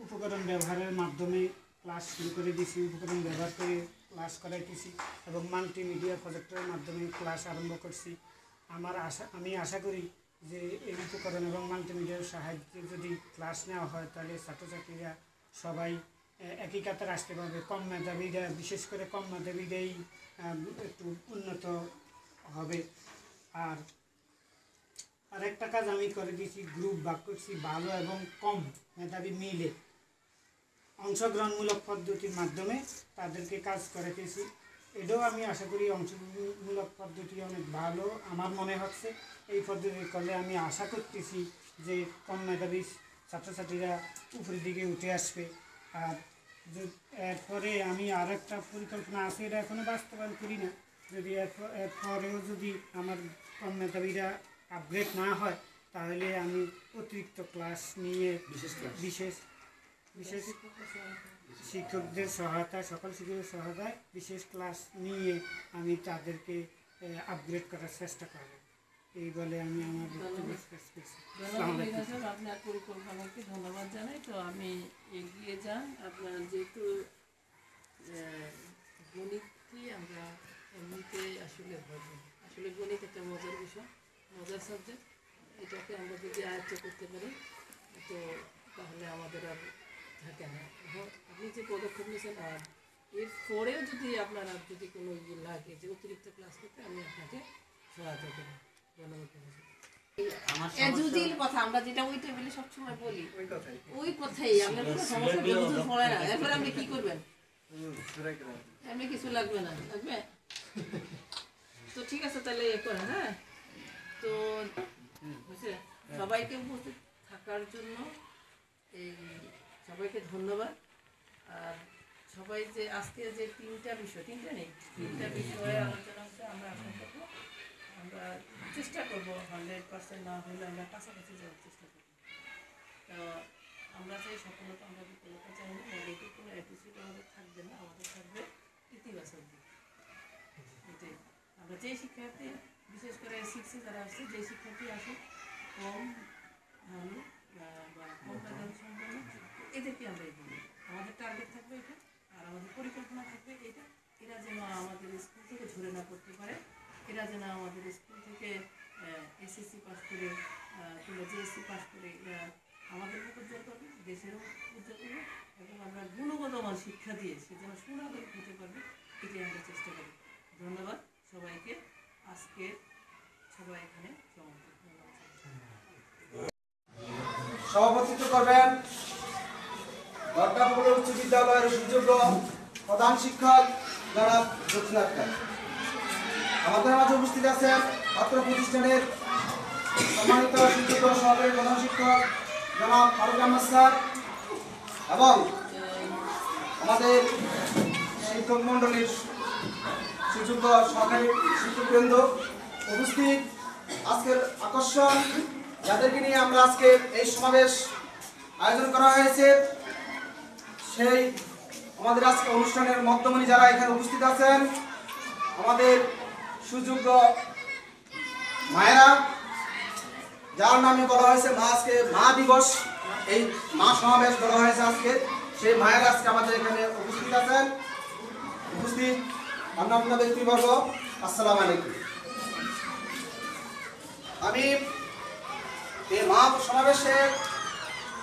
উপকরণ ব্যবহারের মাধ্যমে ক্লাস শুরু করে দিয়েছি। উপকরণ ব্যবহার করে ক্লাস করাইতেছি এবং মাল্টিমিডিয়া প্রজেক্টরের মাধ্যমে ক্লাস আরম্ভ করছি। আমি আশা করি যে এই উপকরণ এবং মাল্টিমিডিয়ার সাহায্যে যদি ক্লাস নেওয়া হয় তাহলে ছাত্রছাত্রীরা সবাই একই কাতারে আসতে পারবে। কম মেধাবীরা, বিশেষ করে কম মেধাবীরাই একটু উন্নত হবে। আর আরেকটা কাজ আমি করে দিয়েছি, গ্রুপ ভাগ করছি, ভালো এবং কম মেধাবী মিলে অংশগ্রহণমূলক পদ্ধতির মাধ্যমে তাদেরকে কাজ করাইতেছি। এটাও আমি আশা করি অংশগ্রহণমূলক পদ্ধতি অনেক ভালো আমার মনে হচ্ছে। এই পদ্ধতি করলে আমি আশা করতেছি যে কম মেধাবী ছাত্রছাত্রীরা উপরের দিকে উঠে আসবে। আর এরপরে আমি আর একটা পরিকল্পনা আছে, এটা এখনও বাস্তবায়ন করি না। যদি এরপরেও যদি আমার কম মেধাবীরা আপগ্রেড না হয় তাহলে আমি অতিরিক্ত ক্লাস নিয়ে বিশেষ শিক্ষকদের সহায়তায়, সকল শিক্ষকের সহায়তায় বিশেষ ক্লাস নিয়ে আমি তাদেরকে আপগ্রেড করার চেষ্টা করব, এই বলে আমি আমার বক্তব্য শেষ করছি। আসসালামু আলাইকুম। আপনার পরিকল্পনাকে ধন্যবাদ জানাই। তো আমি এগিয়ে যান। আপনার যেহেতু গণিতকে আমরা এমনিতে আসলে গণিত একটা মজার বিষয়, মজার সাবজেক্ট। এটাকে আমরা যদি আয়ত্ত করতে পারি তো তাহলে আমাদের আর থাকে না। আপনি যে পদক্ষেপ নিয়েছেন, আর এর পরেও যদি আপনার আর যদি কোনো ইয়ে লাগে যে অতিরিক্ত ক্লাস করতে, আমি আপনাকে সহায়তা করব। ধন্যবাদ। কথা আমরা যেটা ওই টেবিলে সবসময় বলি ওই কথাই, আপনার কোনো সমস্যা বন্ধু পড়ে না। এরপর আপনি কি করবেন? এমনি কিছু লাগবে না, লাগবে তো ঠিক আছে, তাহলে এ করেন। হ্যাঁ, তো বুঝছে, সবাইকে উপস্থিত থাকার জন্য এই সবাইকে ধন্যবাদ। আর সবাই যে আজকে যে তিনটা বিষয়ে আলোচনা হচ্ছে, আমরা আশা করবো, আমরা চেষ্টা করবো 100% না হলে আমরা কাছাকাছি যাওয়ার চেষ্টা করবো। তো আমরা চাই সফলতা, আমরা বিফলতা চাই না। নেগেটিভ কোনো অ্যাটিটিউড আমাদের থাকবে না, আমাদের থাকবে ইতিবাচক দিক। এটাই আমরা যেই শিক্ষার্থী, বিশেষ করে 6 যারা আসছে, যেই শিক্ষার্থী আসে কম ভালো বা কম মেধাবী সম্পন্ন, এদেরকে আমরা এই বলি। আমাদের টার্গেট থাকবে এটা, আর আমাদের পরিকল্পনা থাকবে এটা। এরা যেন আমাদের স্কুল থেকে ঝরে না করতে পারে, এরা যেন আমাদের স্কুল থেকে এসএসসি পাস করে কিংবা জিএসসি পাস করে এরা আমাদের উজ্জ্বল করবে, দেশেরও উজ্জ্বল করবে, এবং আমরা গুণগত মান শিক্ষা দিয়ে সে যেন সুনাগরিক হতে পারবে, এটাই আমরা চেষ্টা করি। ধন্যবাদ সবাইকে। আজকে সবাই এখানে সমাপ্ত। সভাপতিত্ব করবেন দরগাপুর উচ্চ বিদ্যালয়ের সুযোগ্য প্রধান শিক্ষক জনাব জোৎস্না আক্তার। আমাদের মাঝে উপস্থিত আছেন ছাত্র প্রতিষ্ঠানের সম্মানিত সুযোগ্য সহকারী প্রধান শিক্ষক জনাব ফারুক আহমদ স্যার, এবং আমাদের শিক্ষক মণ্ডলীর সুযোগ্য সহকারী শিক্ষকবৃন্দ উপস্থিত। আজকের আকর্ষণ যাদেরকে নিয়ে আমরা আজকে এই সমাবেশ আয়োজন করা হয়েছে, সেই আমাদের আজকে অনুষ্ঠানের মধ্যমণি যারা এখানে উপস্থিত আছেন, আমাদের সুযোগ্য মায়েরা, যার নামে বলা হয়েছে আজকে মা দিবস, এই মা সমাবেশ বলা হয়েছে আজকে, সেই মায়েরা আজকে আমাদের এখানে উপস্থিত আছেন। উপস্থিত অন্যান্য ব্যক্তিবর্গ, আসসালামু আলাইকুম। আমি এই মা সমাবেশে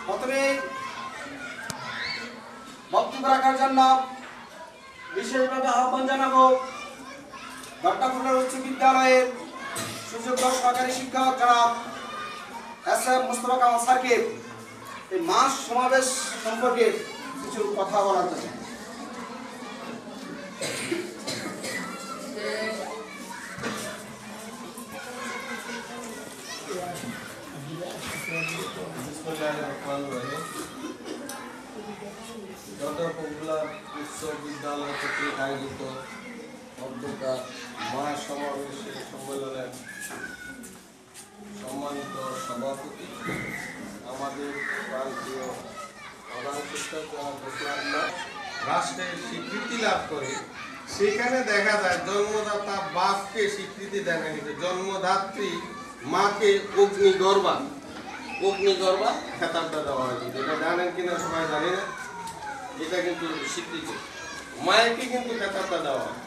প্রথমে বক্তব্য রাখার জন্য বিশেষভাবে আহ্বান জানাবো দরগাপুর উচ্চ বিদ্যালয়ের সুযোগ্য সহকারী শিক্ষক জনাব এস.এম. মোস্তফা কামাল স্যারকে এই মা সমাবেশ সম্পর্কে কিছু কথা বলার জন্য। পপুলার উচ্চ বিদ্যালয় কর্তৃক আয়োজিত মধ্যকার মা সমাবেশের সম্মেলনের সম্মানিত সভাপতি, আমাদের প্রান্তীয় প্রধান শিক্ষক রাষ্ট্রের স্বীকৃতি লাভ করে, সেখানে দেখা যায় জন্মদাতা বাপকে স্বীকৃতি দেখা গেছে, জন্মদাত্রী মাকে অগ্নিগর্ভা খেতাবটা দেওয়া হয়েছে। এটা জানেন কিনা সবাই জানি না, এটা কিন্তু স্বীকৃতি। মায়েরকে কিন্তু খেতাবটা দেওয়া হয়,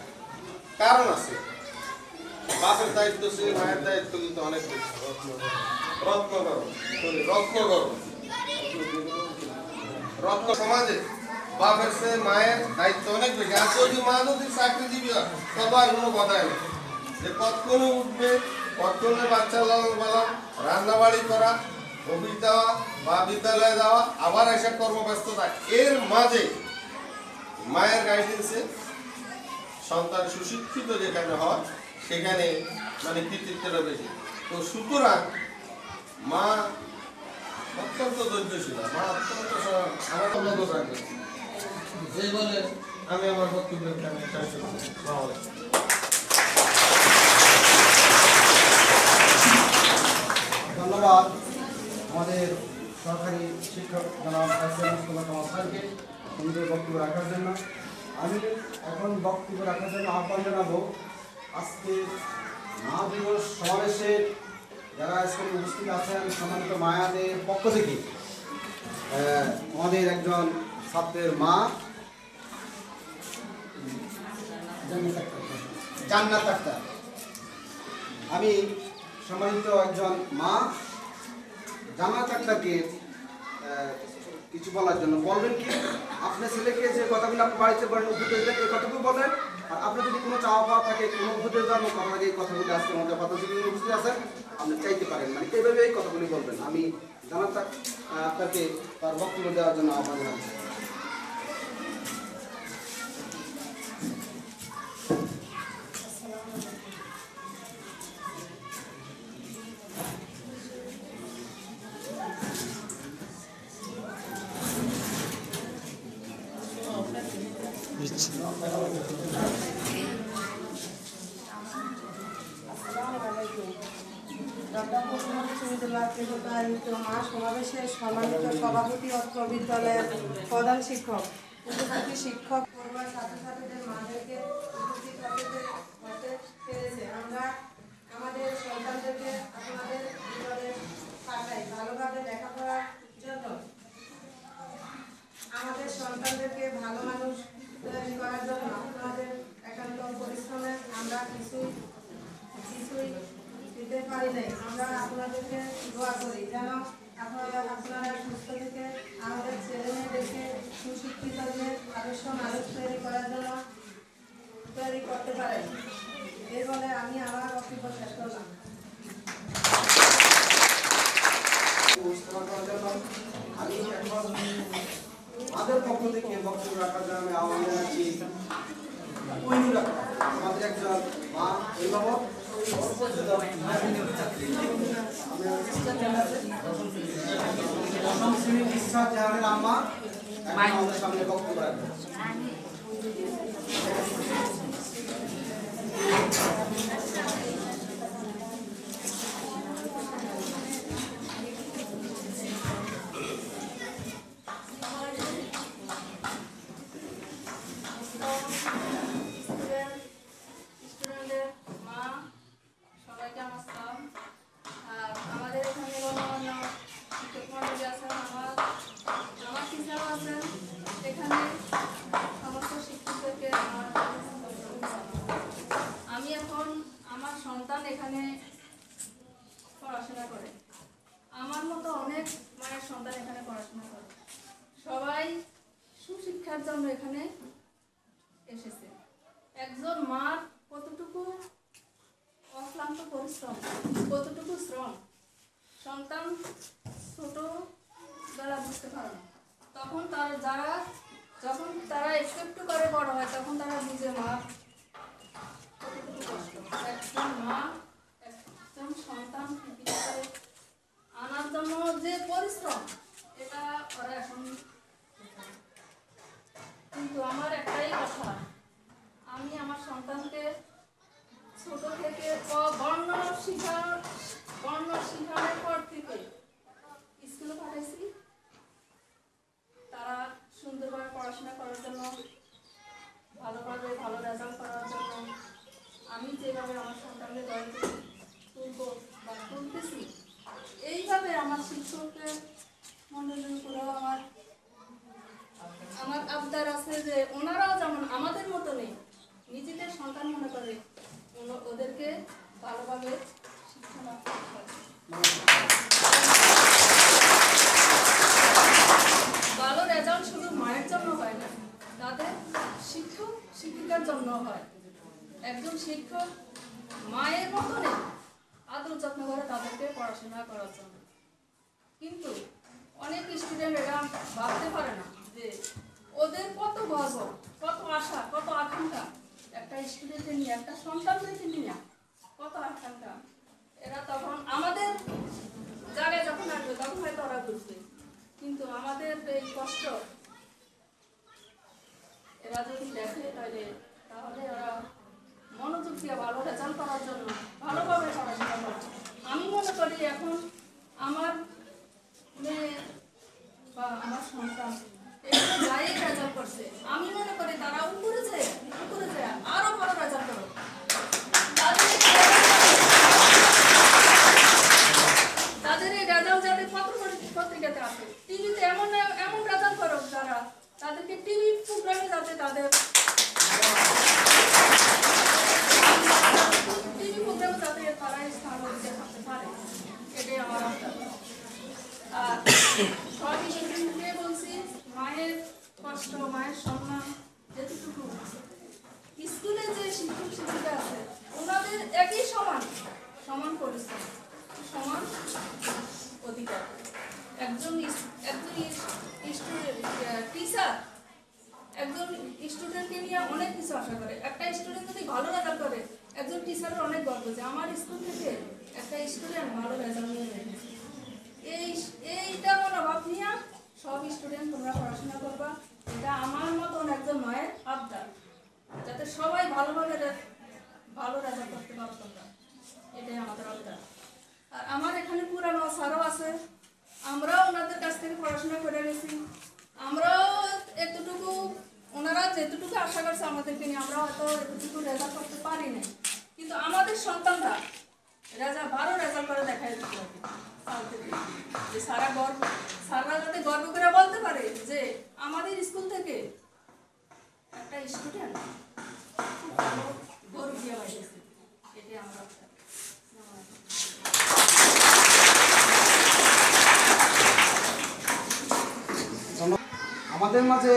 কারণ আছে। বাপের দায়িত্ব ছিল, মায়ের দায়িত্ব কিন্তু অনেক বেশি। রত্ন সমাজে বাপের চেয়ে মায়ের দায়িত্ব অনেক বেশি। আর যদি মা যদি চাকরিজীবী হয়, তবে আর কোনো কথাই নেই, যে কতক্ষণে উঠবে, কতক্ষণে বাচ্চা লালন পালন, রান্নাবাড়ি করা, অফিস দেওয়া বা বিদ্যালয়ে যাওয়া, আবার এসে কর্মব্যস্ততা, এর মাঝে মায়ের গাইডেন্সে সন্তান সুশিক্ষিত যেখানে হয়, সেখানে মানে কৃতিত্বটা বেশি। তো সুতরাং মা অত্যন্ত ধৈর্যশীল, মা অত্যন্ত আমার নজর রাখবে। এই বলে আমি আমার বক্তব্য ধন্যবাদ আমাদের সরকারি শিক্ষক জনাব এস.এম. মোস্তফা কামাল স্যারকে। সুন্দর বক্তব্য রাখার জন্য। আমি এখন বক্তব্য রাখার জন্য আহ্বান জানাবো আজকে মা দিবস সমাবেশে যারা আজকে উপস্থিত আছেন সম্মানিত মায়াদের পক্ষ থেকে আমাদের একজন ছাত্রের মা জান্নাত আক্তার। আমি সম্মানিত একজন মা জান্নাত আক্তারকে কিছু বলার জন্য বলবেন কি আপনার ছেলেকে যে কথাগুলো আপনি বাড়িতে বলেন উপদেশ দেন এই কথাগুলো বলেন। আর আপনার যদি কোনো চাওয়া পাওয়া থাকে কোনো উপদেশ দেওয়ার কথা থাকে এই কথাগুলো আজকে আমাদের কথা যদি উপস্থিত আছেন আপনি চাইতে পারেন, মানে এইভাবে এই কথাগুলি বলবেন। আমি জান্নাত আক্তারকে তার বক্তব্য দেওয়ার জন্য আহ্বান জানাচ্ছি। সমাবেশের সম্মানিত সভাপতি অত্র বিদ্যালয়ের প্রধান শিক্ষক, উপস্থিত শিক্ষক পড়ুয়া ছাত্রছাত্রীদের মাদেরকে উপস্থিত হতে পেরেছে। আমরা আমাদের সন্তানদেরকে আপনাদের ভিতরে পাঠাই ভালোভাবে লেখাপড়ার জন্য। আমাদের সন্তানদেরকে ভালো মানুষ তৈরি করার জন্য আপনাদের একান্ত পরিশ্রমে আমরা কিছুই দিতে পারি নাই। আমরা আপনাদেরকে দোয়া করি যেন আপনারা সুস্থ থেকে আমাদের ছেলে মেয়েদেরকে সুশিক্ষিত দিয়ে আদর্শ মানুষ তৈরি করার জন্য তৈরি করতে পারেন। এই বলে আমি আমার বক্তব্য শেষ করলাম। আমি এখন আমাদের পক্ষ থেকে বক্তব্য রাখার জন্য আমি আহ্বান জানাচ্ছি আমাদের একজন মা অভিভাবক দশম শ্রেণীর ইসরাত জাহানের আম্মা আমাদের সামনে বক্তব্য রাখবেন। এখানে পড়াশোনা করে আমার মতো অনেক মায়ের সন্তান এখানে পড়াশোনা করে, সবাই সুশিক্ষার জন্য এখানে এসেছে। একজন মার কতটুকু অক্লান্ত পরিশ্রম, কতটুকু শ্রম সন্তান ছোটবেলা বুঝতে পারে না। তখন যখন তারা একটু করে বড় হয় তখন তারা বুঝে মা কতটুকু কষ্ট। একজন মা একজন সন্তান ভিতরে আনার জন্য যে পরিশ্রম এটা ওরা এখন। কিন্তু আমার একটাই কথা, আমি আমার সন্তানকে ছোট থেকে বর্ণ শিখানোর পর থেকে স্কুলে পাঠাইছি। তারা সুন্দরভাবে পড়াশোনা করার জন্য, ভালোভাবে ভালো রেজাল্ট করার জন্য আমি যেভাবে আমার সন্তানকে গড়ে তুলব বা তুলতেছি, এইভাবে আমার শিক্ষকের মন্ডলীর উপরেও আমার আবদার আছে যে ওনারাও যেমন আমাদের মতো নেই, নিজেদের সন্তান মনে করে ওদেরকে ভালোভাবে শিক্ষা লাভ করতে পারে। ভালো রেজাল্ট শুধু মায়ের জন্য হয় না, তাদের শিক্ষক শিক্ষিকার জন্য হয়। একজন শিক্ষক মায়ের মতো নেই, আদর যত্ন করে তাদেরকে পড়াশোনা করার জন্য। কিন্তু অনেক স্টুডেন্ট এরা ভাবতে পারে না যে ওদের কত গর্ব, কত আশা, কত আকাঙ্ক্ষা একটা স্টুডেন্টকে নিয়ে, একটা সন্তানদেরকে নিয়ে কত আকাঙ্ক্ষা। এরা তখন আমাদের জায়গায় যখন আসবে তখন হয়তো ওরা বুঝবে। কিন্তু আমাদের এই কষ্ট এরা যদি দেখে তাহলে ওরা মনোযোগ দিয়ে ভালো রেজাল্ট করার জন্য ভালোভাবে পড়াশোনা করে। আমি মনে করি এখন আমার মেয়ে বা আমার সন্তান এখানে যাই রেজাল্ট যে আমার স্কুল থেকে একটা স্টুডেন্ট ভালো রেজাল্ট নিয়ে এসেছে। এইটা মনোভাব নিয়ে সব স্টুডেন্ট তোমরা পড়াশোনা করবা। এটা আমার মতন একজন মায়ের আবদার, যাতে সবাই ভালোভাবে ভালো রেজাল্ট করতে পারো তোমরা, এটাই আমাদের আবদার। আর আমার এখানে পুরানো স্যারও আছে, আমরাও ওনাদের কাছ থেকে পড়াশোনা করে গেছি। আমরাও এতটুকু, ওনারা যেতটুকু আশা করছে আমাদেরকে নিয়ে, আমরা হয়তো এতটুকু রেজাল্ট করতে পারি না, কিন্তু আমাদের সন্তানরা ভালো রেজাল্ট করে দেখায় দিতে হবে। যে সারা যাতে গর্ব করে বলতে পারে যে আমাদের স্কুল থেকে একটা স্টুডেন্ট খুব ভালো গর্ব দিয়ে বাইরেছে, এটাই আমরা। আমাদের মাঝে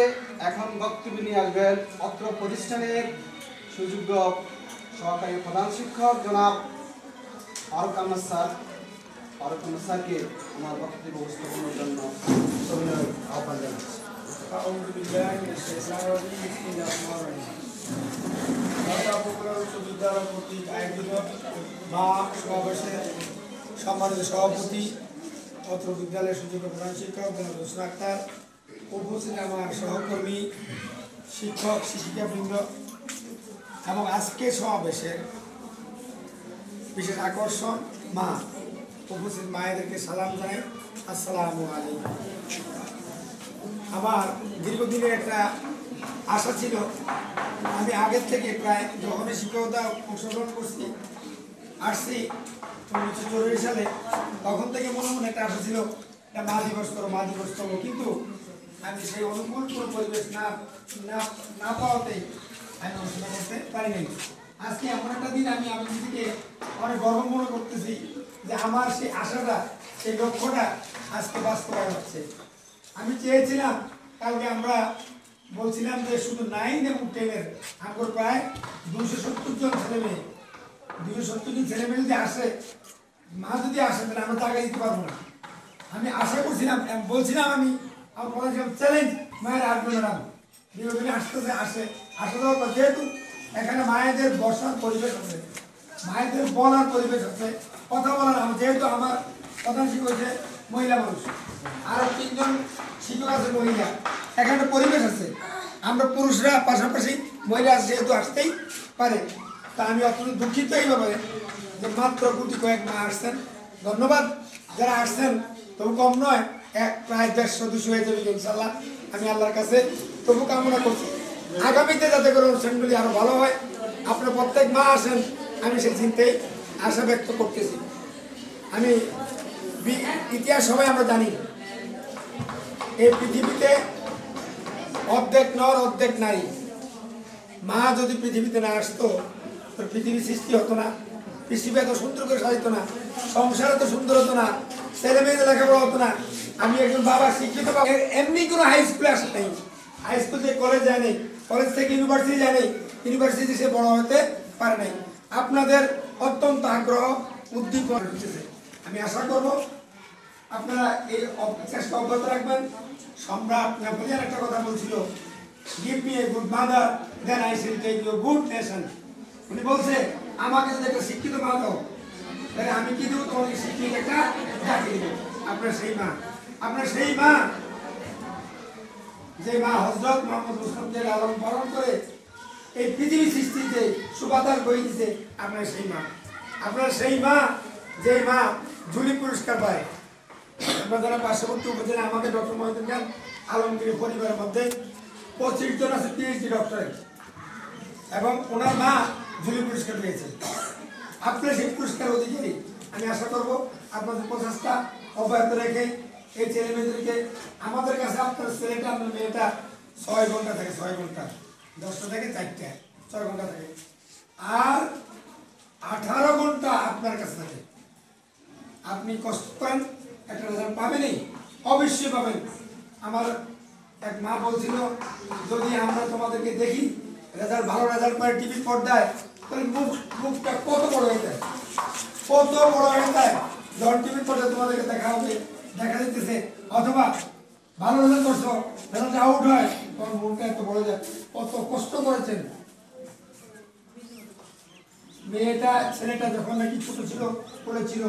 এখন বক্তব্য নিয়ে আসবেন অত্র প্রতিষ্ঠানের সুযোগ্য সহকারী প্রধান শিক্ষক জনাব ফারুক আহমদ স্যার। ফারুক আহমদ স্যারকে আমার বক্তব্য উপস্থাপনের জন্য সবিনয় আহ্বান জানাচ্ছি। বিদ্যালয় কর্তৃক আয়োজিত মা সমাবেশের সম্মানিত সভাপতি, অত্র বিদ্যালয়ের সুযোগ্য প্রধান শিক্ষক জনাব হোসেন আক্তার, উপস্থিত আমার সহকর্মী, শিক্ষক শিক্ষিকাবৃন্দ এবং আজকের সমাবেশের বিশেষ আকর্ষণ মা, উপস্থিত মায়েদেরকে সালাম জানাই, আসসালামু আলাইকুম। আমার দীর্ঘদিনের একটা আশা ছিল, আমি আগের থেকে প্রায় যখনই শিক্ষকতা অংশগ্রহণ আসছি 1984 সালে, তখন থেকে মনে মনে একটা আশা ছিল এটা মা দিবস করবো, কিন্তু আমি সেই অনুকূল কোনো পরিবেশ না পাওয়াতেই আমি অনুশীলন করতে পারি নাই। আজকে এমন একটা দিন আমি নিজেকে অনেক গর্ব মনে করতেছি যে আমার সেই আশাটা, সেই লক্ষ্যটা আজকে বাস্তবায়ন হচ্ছে। আমি চেয়েছিলাম, কালকে আমরা বলছিলাম যে শুধু 9 এবং 10 আমার প্রায় 270 জন ছেলেমেয়ে, 270 জন ছেলেমেয়ে যদি আসে, মা যদি আসে, তাহলে আমরা টাকা দিতে পারবো না। আমি আশা করছিলাম, বলছিলাম আমি আমার বলেছিলাম চ্যালেঞ্জ, মায়ের আসবে ম্যাডাম, বিনোদিনী আসে দেওয়ার পর, যেহেতু এখানে মায়েদের বসার পরিবেশ আছে, মায়েদের বলার পরিবেশ আছে, কথা বলার, যেহেতু আমার প্রধান শিক্ষক হচ্ছে মহিলা মানুষ, আরও 3 জন শিক্ষক আছে মহিলা, এখানে পরিবেশ আছে, আমরা পুরুষরা পাশাপাশি মহিলা যেহেতু আসতেই পারে। তা আমি অত্যন্ত দুঃখিত এই ব্যাপারে যে মাত্র গুটি কয়েক মা আসছেন। ধন্যবাদ যারা আসছেন, তবু কম নয়, প্রায় 150-200 হয়ে যাবে ইনশাল্লাহ। আমি আল্লাহর কাছে তবু কামনা করছি আগামীতে যাতে করে অনুষ্ঠানগুলি আরও ভালো হয়। আপনার প্রত্যেক মা আসেন, আমি সেই চিন্তায় আশা ব্যক্ত করতেছি। আমি ইতিহাস সবাই আমরা জানি, এই পৃথিবীতে অর্ধেক নর অর্ধেক নারী। মা যদি পৃথিবীতে না আসতো, তো পৃথিবী সৃষ্টি হতো না, পৃথিবী এত সুন্দর করে সাজিত না, সংসার এত সুন্দর হতো না, ছেলে মেয়েদের লেখাপড়া হতো না। আমি একজন বাবা, শিক্ষিত বাবা, এমনি কোনো হাই স্কুলে আসে নাই, হাই স্কুল থেকে কলেজ যায় নাই, কলেজ থেকে ইউনিভার্সিটি যায় নাই, ইউনিভার্সিটি সে বড় হতে পারে নাই। আপনাদের অত্যন্ত আগ্রহ উদ্দীপনা হচ্ছে। আমি আশা করব আপনারা এই চেষ্টা অব্যাহত রাখবেন। সম্রাট নেপোলিয়ন একটা কথা বলছিল, give me a good mother then I will take you good nation. উনি বলছে, আমাকে যদি একটা শিক্ষিত মা দাও, তাহলে আমি কি দেবো, তোমাকে শিক্ষিত একটা জাতি দেবো। আপনার সেই মা, যে মা হযরত মুহাম্মদ মুস্তাফা লালন পালন করে এই পৃথিবী সৃষ্টিতে সুবাতাস বই দিছে, আপনার সেই মা, যে মা জুলি পুরস্কার পায়। আপনারা পার্শ্ববর্তী উপজেলা আমাদের ডক্টর মহিউদ্দিন খান আলমগীর পরিবারের মধ্যে 25 জন আছে পিএইচডি ডক্টরেট, এবং ওনার মা জুলি পুরস্কার পেয়েছে। আপনার সেই পুরস্কার অধিকারী। আমি আশা করব আপনাদের প্রচেষ্টা অব্যাহত রেখে এই ছেলে মেয়েদেরকে, আমাদের কাছে আপনার ছেলেটা আপনার মেয়েটা 6 ঘন্টা থাকে, 6 ঘন্টা, 10টা থেকে 4টা, 6 ঘন্টা থাকে, আর 18 ঘন্টা আপনার কাছে থাকে। আপনি কষ্ট করেন, একটা রেজাল্ট পাবেনই, অবশ্যই পাবেন। আমার এক মা বলছিল, যদি আমরা তোমাদেরকে দেখি ভালো রেজাল্ট করে টিভি পর্দায়, তাহলে মুখটা কত বড় হয়ে যায়, যখন টিভি পর্দায় তোমাদেরকে দেখা দিতেছে, অথবা ভালো রেজাল্ট করছো, রেজাল্ট আউট হয়, তখন মুখটা এত বড় যায়, কত কষ্ট করেছেন। মেয়েটা ছেলেটা যখন নাকি ছোট ছিল পড়েছিল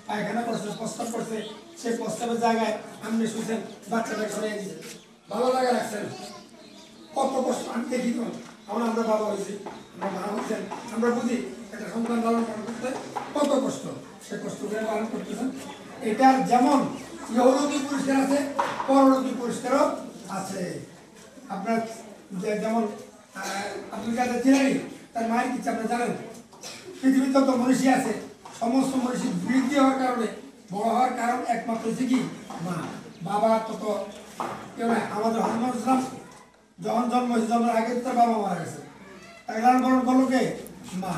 পায়খানা করছে প্রস্তাব করছে সেই প্রস্তাবের জায়গায় আপনি শুনছেন বাচ্চাটা সরিয়ে দিচ্ছে ভালো লাগা রাখছেন কত কষ্ট আমি দেখি তো আমরা বাবা হয়েছি আমরা মা হয়েছেন আমরা বুঝি একটা সন্তান লালন পালন করতে কত কষ্ট সে কষ্ট করে পালন করতেছেন এটার যেমন ইহলৌকিক পুরস্কার আছে পরলৌকিক পুরস্কারও আছে আপনার যেমন আপনি যাদের ছিলেন তার মায়ের কিছু আপনি জানেন পৃথিবীর তত মনীষী আছে সমস্ত মনীষী বৃদ্ধি হওয়ার কারণে বড় হওয়ার কারণ একমাত্র হচ্ছে কি মা বাবা তত কেউ নয় আমাদের হজরত ইসলাম যখন জন্ম হয়েছে জন্মের আগে তার বাবা মারা গেছে তাকে লালন পালন করলো কে মা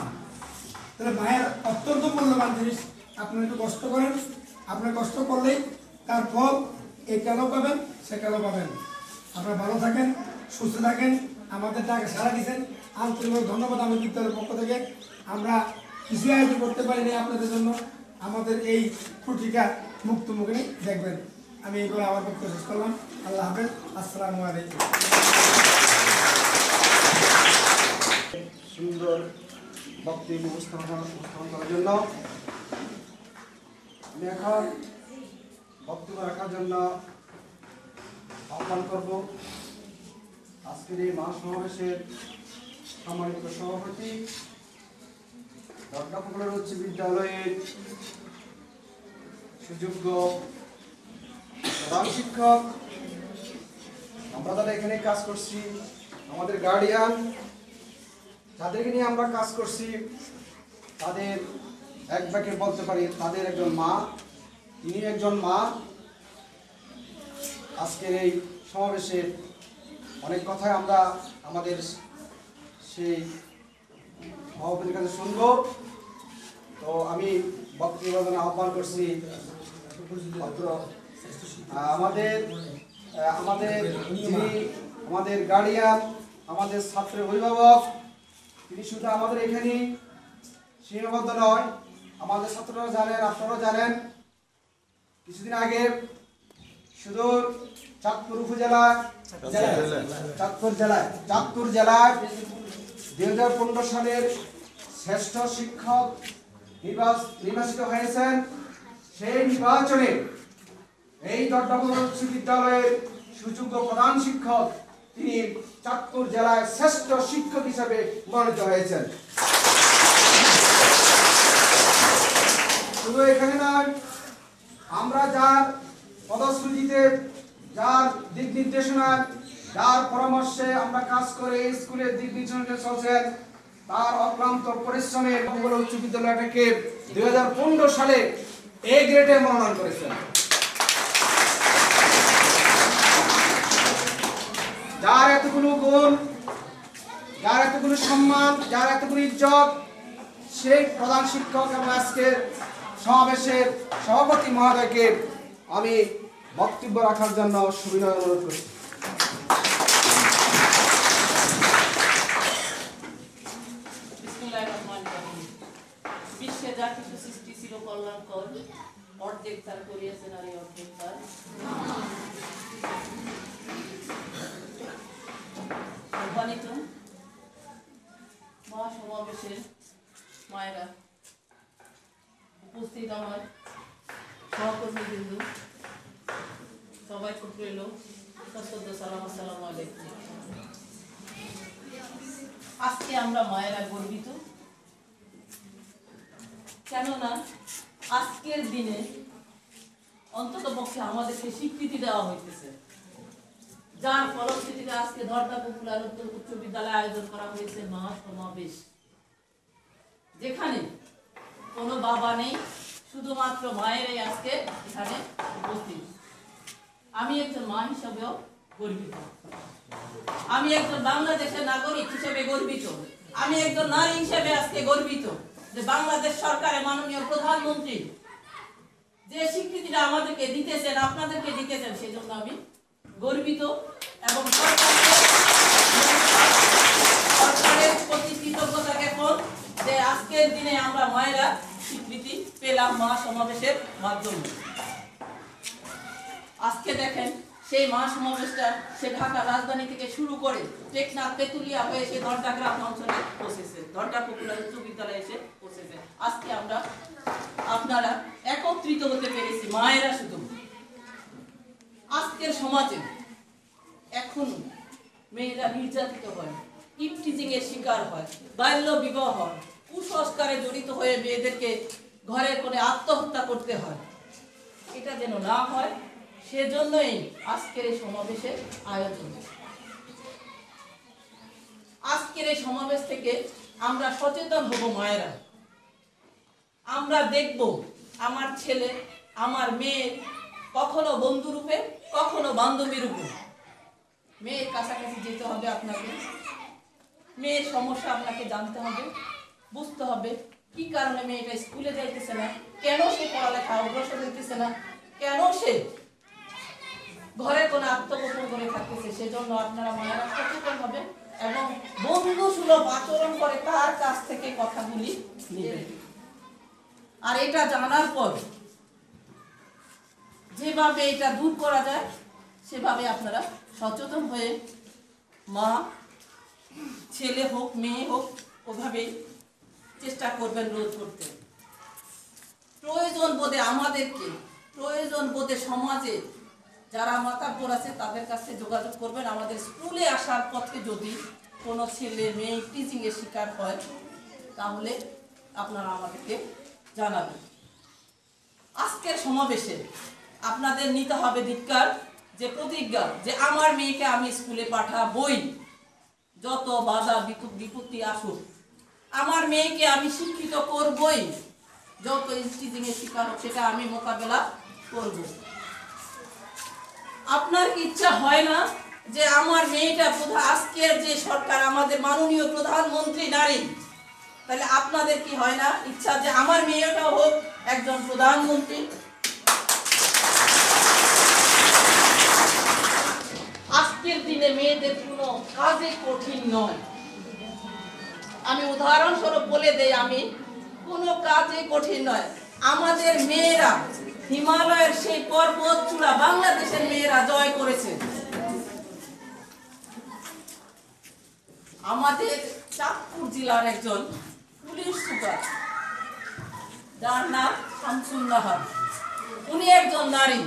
তাহলে মায়ের অত্যন্ত মূল্যবান জিনিস আপনি একটু কষ্ট করেন আপনি কষ্ট করলেই তার ফল এই কালও পাবেন সে কালও পাবেন আপনারা ভালো থাকেন সুস্থ থাকেন আমাদের টাকা সারা দিচ্ছেন আন্তরিকভাবে ধন্যবাদ আমি বিদ্যালয়ের পক্ষ থেকে আমরা কিছু আয়োজন করতে পারিনি আপনাদের জন্য আমাদের এই ত্রুটিটা মুক্ত মুখে দেখবেন আমি এইগুলো আমার বক্তব্য শেষ করলাম আল্লাহ হাফেজ আসসালামু আলাইকুম সুন্দর বক্তব্য উপস্থাপন করার জন্য আমি এখন বক্তব্য রাখার জন্য আহ্বান করব আজকের এই মহাসমাবেশের সম্মানিত সভাপতি দরগাপুকুরের উচ্চ বিদ্যালয়ের সুযোগ্য প্রধান শিক্ষক আমরা যারা এখানে কাজ করছি আমাদের গার্ডিয়ান যাদেরকে নিয়ে আমরা কাজ করছি তাদের এক বাক্যে বলতে পারি তাদের একজন মা তিনি একজন মা আজকের এই সমাবেশে অনেক কথাই আমরা আমাদের সেই সভাপতির কাছে শুনব তো আমি বক্তব্য আহ্বান করছি আমাদের যিনি আমাদের গার্ডিয়ান আমাদের ছাত্রের অভিভাবক তিনি শুধু আমাদের এখানে সীমাবদ্ধ নয় আমাদের ছাত্ররা জানেন আপনারাও জানেন কিছুদিন আগে সুদূর চাঁদপুর উপজেলায় চাঁদপুর জেলায় 2015 সালের শ্রেষ্ঠ শিক্ষক নির্বাচিত হয়েছেন সেই নির্বাচনে এই দরগাপুকুর উচ্চ বিদ্যালয়ের সুযোগ্য প্রধান শিক্ষক তিনি চাঁদপুর জেলায় শ্রেষ্ঠ শিক্ষক হিসেবে মনোনীত হয়েছেন শুধু এখানে নয় আমরা যার পদশ্রুতিতে যার দিক নির্দেশনায় যার পরামর্শে আমরা কাজ করে স্কুলের দিক নির্দেশনা চলছেন তার অক্লান্ত পরিশ্রমে উচ্চ বিদ্যালয়টাকে 2015 সালে এ গ্রেডে মনোনয়ন করেছেন যার এতগুলো গুণ যার এতগুলো সম্মান যার এতগুলো ইজ্জত সেই প্রধান শিক্ষক এবং আজকের সমাবেশের সভাপতি মহোদয়কে আমি বক্তব্য রাখার জন্য সুবিনয় অনুরোধ করছি বিশ্বে যা কিছু সৃষ্টি ছিল কল্যাণকর অর্ধেক তার করিয়েছেন আর এই অর্ধেক তার সম্মানিত মহাসমাবেশের মায়েরা উপস্থিত আমার সহকর্মীবৃন্দ সবাই খুব রইল সশ্রদ্ধ সালাম আসসালামু আলাইকুম আজকে আমরা মায়েরা গর্বিত কেননা আজকের দিনে অন্তত পক্ষে আমাদেরকে স্বীকৃতি দেওয়া হইতেছে যার ফলশ্রুতিতে আজকে দরগাপুকুর উচ্চ বিদ্যালয়ে আয়োজন করা হয়েছে মহাসমাবেশ যেখানে কোনো বাবা নেই শুধুমাত্র মায়েরাই আজকে এখানে উপস্থিত আমি একজন মা হিসাবেও গর্বিত আমি একজন বাংলাদেশের নাগরিক হিসেবে গর্বিত আমি একজন নারী হিসেবে আজকে গর্বিত যে বাংলাদেশ সরকারের মাননীয় প্রধানমন্ত্রী যে স্বীকৃতিটা আমাদেরকে দিতেছেন আপনাদেরকে দিতেছেন সেজন্য আমি গর্বিত এবং সরকারের প্রতি কৃতজ্ঞতা জ্ঞাপন যে আজকের দিনে আমরা মায়েরা স্বীকৃতি পেলাম মহাসমাবেশের মাধ্যমে আজকে দেখেন সেই মহাসমাবেশটা সে ঢাকা রাজধানী থেকে শুরু করে টেকনাফ তেতুলিয়া হয়ে সে ধনটা গ্রাম অঞ্চলে পৌঁছেছে, ধনটা পপুলার উচ্চ বিদ্যালয়ে এসে পৌঁছেছে। আজকে আমরা আপনারা একত্রিত হতে পেরেছি মায়েরা শুধু। আজকের সমাজে এখন মেয়েরা নির্যাতিত হয়, ইভটিজিং এর শিকার হয়, বাল্য বিবাহ হয়, কুসংস্কারে জড়িত হয়ে মেয়েদেরকে ঘরে করে আত্মহত্যা করতে হয়। এটা যেন না হয় সেজন্যই আজকের এই সমাবেশের আয়োজন। আজকের এই সমাবেশ থেকে আমরা সচেতন হব মায়েরা। আমরা দেখব আমার ছেলে আমার মেয়ে কখনো বন্ধু রূপে কখনো বান্ধবী রূপে। মেয়ের কাছাকাছি যেতে হবে আপনাকে, মেয়ের সমস্যা আপনাকে জানতে হবে, বুঝতে হবে কি কারণে মেয়েটা স্কুলে যাইতেছে না, কেন সে পড়ালেখা অগ্রসর হইতেছে না, কেন সে ঘরে কোনো আত্মগোপন করে থাকতেছে। সেজন্য আপনারা মায়েরা সচেতন হবে এবং বন্ধু সুলভ আচরণ করে তার কাছ থেকে কথাগুলি নেবেন। আর এটা জানার পর যেভাবে এটা দূর করা যায় সেভাবে আপনারা সচেতন হয়ে মা ছেলে হোক মেয়ে হোক ওভাবেই চেষ্টা করবেন রোধ করতে। প্রয়োজন বোধে আমাদেরকে, প্রয়োজন বোধে সমাজে যারা মাতাব্বর আছে তাদের কাছে যোগাযোগ করবেন। আমাদের স্কুলে আসার পথে যদি কোনো ছেলে মেয়ে টিচিংয়ের শিকার হয় তাহলে আপনারা আমাদেরকে জানাবেন। আজকের সমাবেশে আপনাদের নিতে হবে ধিক্কার, যে প্রতিজ্ঞা যে আমার মেয়েকে আমি স্কুলে পাঠাবই, যত বাধা বিপত্তি আসুক আমার মেয়েকে আমি শিক্ষিত করবই, যত টিচিংয়ের শিকার হোক সেটা আমি মোকাবেলা করব। আপনার কি ইচ্ছা হয় না যে আমার মেয়েটা আজকের যে সরকার আমাদের মাননীয় প্রধানমন্ত্রী নারী, তাহলে আপনাদের কি হয় না ইচ্ছা যে আমার মেয়েটাও হোক একজন প্রধানমন্ত্রী? আজকের দিনে মেয়েদের কোনো কাজে কঠিন নয়। আমি উদাহরণস্বরূপ বলে দেই, আমি কোনো কাজে কঠিন নয়। আমাদের মেয়েরা হিমালয়ের সেই পর্বত চূড়া বাংলাদেশের মেয়েরা জয় করেছে। আমাদের চাঁদপুর জেলার একজন পুলিশ সুপার যার নাম শামসুন নাহার, উনি একজন নারী।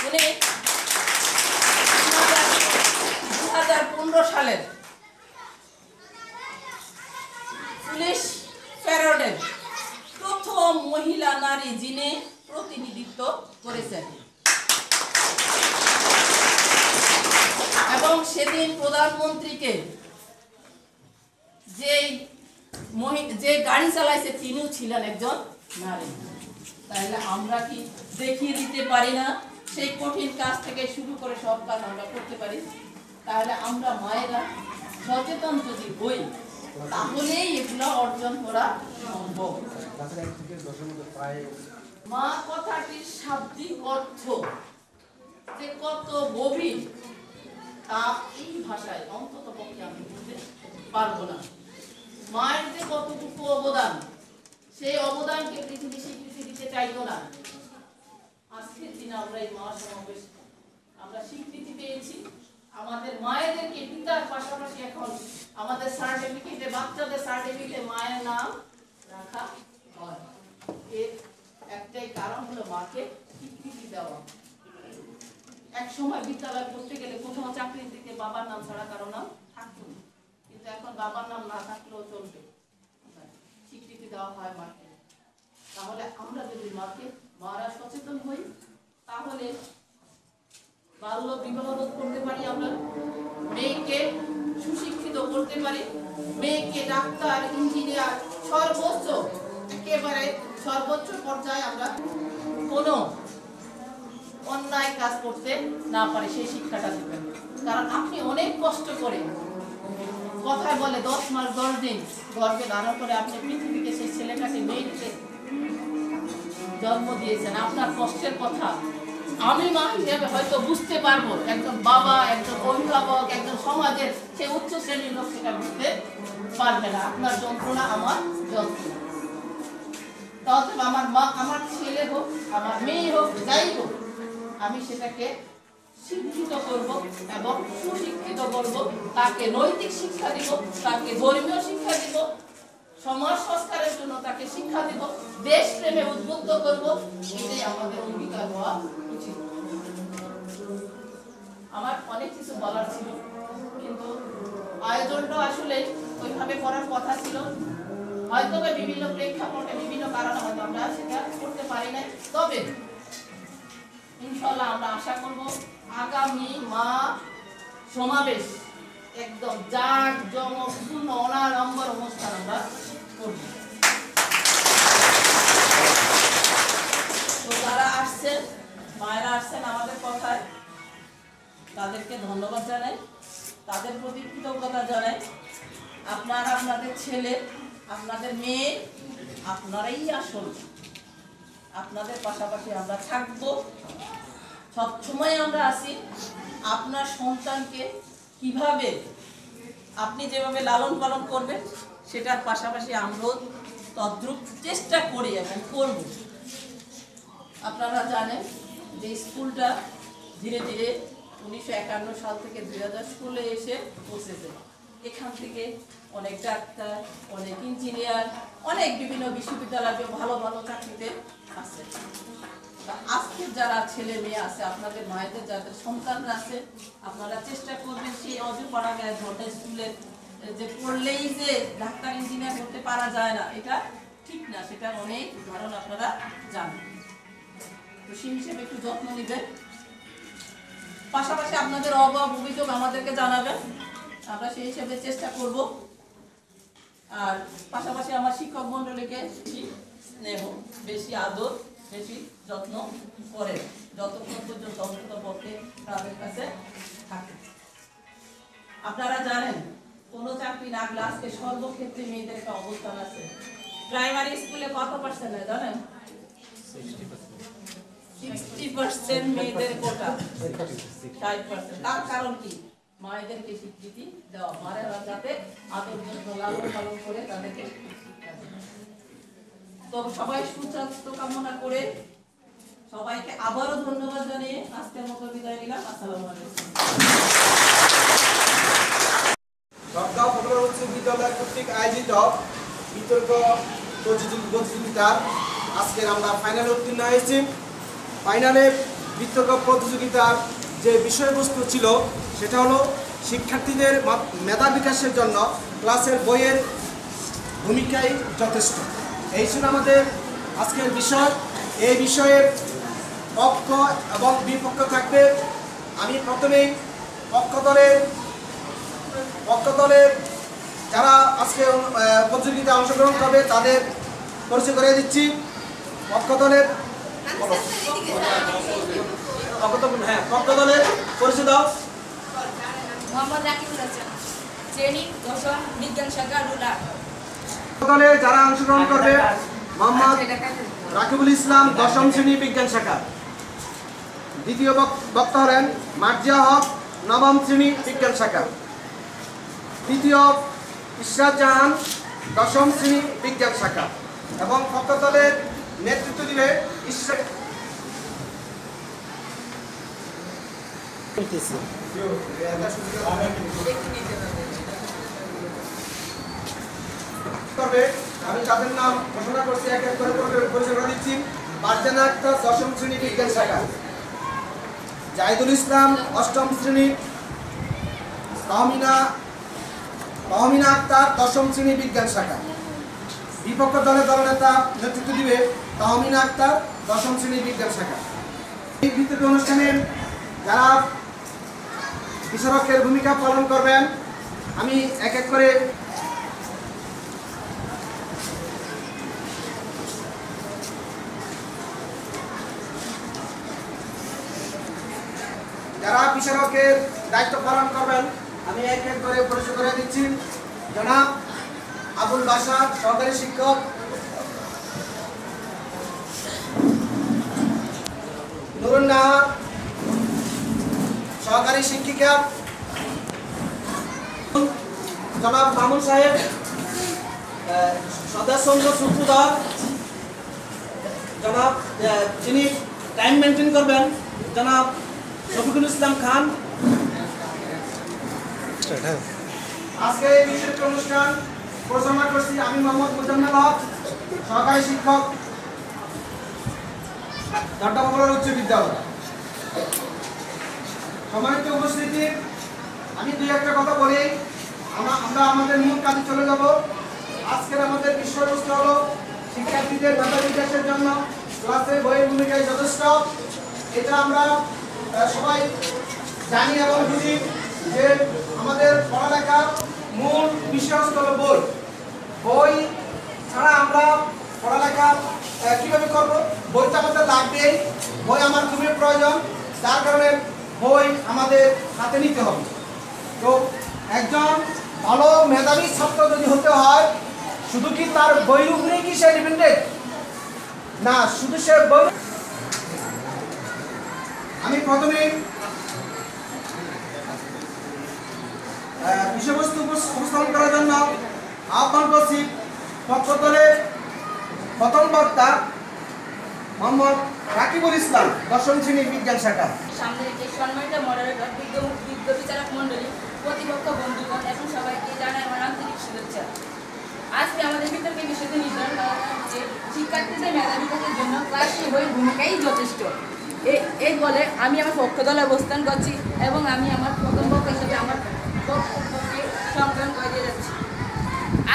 উনি 2015 সালের পুলিশ প্যারেডের প্রথম মহিলা নারী যিনি প্রতিনিধিত্ব করেছেন এবং সেদিন প্রধানমন্ত্রীকে যে গাড়ি চালাইছে তিনিও ছিলেন একজন নারী। তাহলে আমরা কি দেখিয়ে দিতে পারি না সেই কঠিন কাজ থেকে শুরু করে সব কাজ আমরা করতে পারি? তাহলে আমরা মায়েরা সচেতন যদি হই তাহলেই এগুলো অর্জন করা সম্ভব। মা কথাটির শাব্দিক অর্থ যে কত গভীর তা এই ভাষায় অন্তত পক্ষে আমি বলতে পারবো না। মায়ের যে কতটুকু অবদান, সেই অবদানকে পৃথিবী স্বীকৃতি দিতে চাইতো না। আজকের দিনে আমরা এই মা সমাবেশ আমরা স্বীকৃতি পেয়েছি। আমাদের মায়েদেরকে পিতার পাশাপাশি এখন আমাদের সার্টিফিকেটে, বাচ্চাদের সার্টিফিকেটে মায়ের নাম রাখা হয়। এর একটাই কারণ হলো মাকে স্বীকৃতি দেওয়া। এক সময় বিদ্যালয়ে পড়তে গেলে কোথাও চাকরির দিকে বাবার নাম ছাড়া কারো নাম থাকতো না, কিন্তু এখন বাবার নাম না থাকলেও চলবে, স্বীকৃতি দেওয়া হয় মাকে। তাহলে আমরা যদি মারা সচেতন হই তাহলে বাল্য বিবাহ রোধ করতে পারি, আমরা মেয়েকে সুশিক্ষিত করতে পারি, মেয়েকে ডাক্তার ইঞ্জিনিয়ার সর্বোচ্চ একেবারে সর্বোচ্চ পর্যায়ে আমরা কোনো অন্যায় কাজ করতে না পারি সেই শিক্ষাটা দেবেন। কারণ আপনি অনেক কষ্ট করে কথায় বলে 10 মাস 10 দিন গর্ভে ধারণ করে আপনি পৃথিবীকে সেই ছেলেটাকে মেয়েকে জন্ম দিয়েছেন। আপনার কষ্টের কথা আমি মা হিসেবে হয়তো বুঝতে পারবো, একজন বাবা, একজন অভিভাবক, একজন সমাজের সেই উচ্চ শ্রেণীর লোক সেটা বুঝতে পারবে না। আপনার যন্ত্রণা আমার যন্ত্রণা। তাহলে আমার মা, আমার ছেলে হোক, আমার মেয়ে হোক, যাই হোক, আমি সেটাকে শিক্ষিত করব এবং সুশিক্ষিত করব, তাকে নৈতিক শিক্ষা দিব, তাকে ধর্মীয় শিক্ষা দিব, সমাজ সংস্কারের জন্য তাকে শিক্ষা দিব, দেশ প্রেমে উদ্বুদ্ধ করব। এটাই আমাদের অঙ্গীকার হওয়া উচিত। আমার অনেক কিছু বলার ছিল, কিন্তু আয়োজনটা আসলে ওইভাবে করার কথা ছিল, হয়তো বিভিন্ন প্রেক্ষাপটে বিভিন্ন কারণে হয়তো আমরা সেটা করতে পারি না। তবে ইনশাআল্লাহ আমরা আশা করব আগামী সমাবেশ একদম জাঁকজমকপূর্ণ অনাড়ম্বর অনুষ্ঠান আমরা করব। তো যারা আসছেন, মায়েরা আসছেন আমাদের কথায়, তাদেরকে ধন্যবাদ জানাই, তাদের প্রতি কৃতজ্ঞতা জানাই। আপনারা, আপনাদের ছেলে, আপনাদের মেয়ে, আপনারাই আসল। আপনাদের পাশাপাশি আমরা থাকবো, সবসময় আমরা আছি। আপনার সন্তানকে কিভাবে আপনি যেভাবে লালন পালন করবেন, সেটার পাশাপাশি আমরাও তদ্রূপ চেষ্টা করি এবং করব। আপনারা জানেন যে স্কুলটা ধীরে ধীরে 1951 সাল থেকে 2000 স্কুলে এসে পৌঁছেছে। এখান থেকে অনেক ডাক্তার, অনেক ইঞ্জিনিয়ার, অনেক বিভিন্ন বিশ্ববিদ্যালয় ভালো ভালো চাকরিতে আছে। আজকে যারা ছেলে মেয়ে আছে, আপনাদের মায়েদের যাদের সন্তানরা আছে, আপনারা চেষ্টা করবেন সেই অজপাড়া গায়ে স্কুলে যে পড়লেই যে ডাক্তার ইঞ্জিনিয়ার করতে পারা যায় না, এটা ঠিক না। সেটা অনেক উদাহরণ আপনারা জানেন। তো সেই হিসেবে একটু যত্ন নেবেন। পাশাপাশি আপনাদের অভাব অভিযোগ আমাদেরকে জানাবেন, আমরা সেই হিসেবে চেষ্টা করব। আর পাশাপাশি আমার শিক্ষক মন্ডলীকে বেশি স্নেহ, বেশি আদর, বেশি যত্ন করে, যতক্ষণ পর্যন্ত অন্ততপক্ষে তাদের কাছে থাকে। আপনারা জানেন কোনো চাকরি না গেলে আজকে সর্বক্ষেত্রে মেয়েদের একটা অবস্থান আছে। প্রাইমারি স্কুলে কত পার্সেন্ট জানেন? 60% মেয়েদের কোটা, 60%। তার কারণ কি? মায়েদেরকে স্বীকৃতি দেওয়া, মায়েরা যাতে আদর যত্ন লালন পালন করে তাদেরকে। তো সবাই সুস্বাস্থ্য কামনা করে সবাইকে আবারও ধন্যবাদ জানিয়ে আজকের মতো বিদায় নিলাম। আসসালামু আলাইকুম। দমদম পনেরো উচ্চ বিদ্যালয় কর্তৃক আয়োজিত বিতর্ক প্রতিযোগিতার আজকের আমরা ফাইনালে উত্তীর্ণ হয়েছি। ফাইনালে বিতর্ক প্রতিযোগিতার যে বিষয়বস্তু ছিল সেটা হলো শিক্ষার্থীদের মেধা বিকাশের জন্য ক্লাসের বইয়ের ভূমিকাই যথেষ্ট। এই ছিল আমাদের আজকের বিষয়। এই বিষয়ে পক্ষ এবং বিপক্ষ থাকবে। আমি প্রথমেই পক্ষ দলের যারা আজকে প্রতিযোগিতায় অংশগ্রহণ করবে তাদের পরিচয় করে দিচ্ছি। পক্ষ দলের পরিচয় দাও। মোহাম্মদ রাকিবুল হাসান, শ্রেণী দশম, বিজ্ঞান শাখা, রুলার। দলে যারা অংশগ্রহণ করবে মোহাম্মদ রাকিবুল ইসলাম, দশম শ্রেণী, বিজ্ঞান শাখা। দ্বিতীয় বক্তা হলেন মার্জিয়া হক, নবম শ্রেণী, বিজ্ঞান শাখা। তৃতীয় ইশরাত জাহান, দশম শ্রেণী, বিজ্ঞান শাখা। এবং পক্ষ দলের নেতৃত্ব দিবে আমি তাদের নাম ঘোষণা করছি, এক এক করে পরিচয় করে দিচ্ছি। ফারজানা আক্তার, দশম শ্রেণী, বিজ্ঞান শাখা। জাহিদুল ইসলাম, অষ্টম শ্রেণী। তহমিনা আক্তার, দশম শ্রেণী, বিজ্ঞান শাখা। বিপক্ষ দলের দলনেতা নেতৃত্ব দিবে তহমিনা আক্তার, দশম শ্রেণী, বিজ্ঞান শাখা। এই বিতর্ক অনুষ্ঠানে যারা বিচারকের ভূমিকা পালন করবেন আমি এক এক করে যারা বিচারকের দায়িত্ব পালন করবেন আমি এক এক করে পরিচয় করে দিচ্ছি। জনাব আবুল বাশার, সহকারী শিক্ষক। নুরুন নাহার, সহকারী শিক্ষিকা। জনাব মামুন সাহেব, সদাচন্দ্র সূত্রধর। জনাব যিনি টাইম মেনটেন করবেন জনাব শফিকুল ইসলাম খান। আজকে এই বিশেষ অনুষ্ঠান পরিচালনা করছি আমি মোহাম্মদ মুজাম্মেল হক, সহকারী শিক্ষক, ঢাকা পপুলার উচ্চ বিদ্যালয়। সম্মানিত উপস্থিতি, আমি দুই একটা কথা বলি, আমরা আমাদের মূল কাজে চলে যাব। আজকের আমাদের বিষয়বস্তু হলো শিক্ষার্থীদের মেধা বিকাশের জন্য ক্লাসে বইয়ের ভূমিকায় যথেষ্ট। এটা আমরা সবাই জানি এবং বুঝি যে আমাদের পড়ালেখার মূল বিষয়বস্তু হলো বই। বই ছাড়া আমরা পড়ালেখা কীভাবে করব? বইটা আমাদের লাগবেই, বই আমার খুবই প্রয়োজন, যার কারণে বই আমাদের হাতে নিতে হবে। তো একজন ভালো মেধাবী ছাত্র যদি হতে হয়, শুধু কি তার বইয়ের উপরেই কি সে ডিপেন্ডেন্ট? না, শুধু সে বই। আমি প্রথমে বিষয়বস্তু উপস্থাপন করার জন্য আহ্বান করছি পক্ষ দলের প্রথম বক্তা মোহাম্মদ রাকিবুল ইসলাম, দশম শ্রেণী বিজ্ঞান শাখা। সামনে রেখে সম্মানিত মডারেটর, বিজ্ঞ বিচারক মণ্ডলী, প্রতিপক্ষ বন্ধুগণ এবং সবাইকে জানাই আমার আন্তরিক শুভেচ্ছা। আজকে আমাদের বিতর্কের বিষয়টি নির্ধারণ করা হচ্ছে শিক্ষার্থীদের মেধা বিকাশের জন্য ক্লাসে বইয়ের ভূমিকাই যথেষ্ট। এই বলে আমি আমার পক্ষ দলে অবস্থান করছি এবং আমি আমার প্রথম পক্ষ হিসেবে আমার বক্তব্যকে সংগ্রহ করে দিয়ে যাচ্ছি।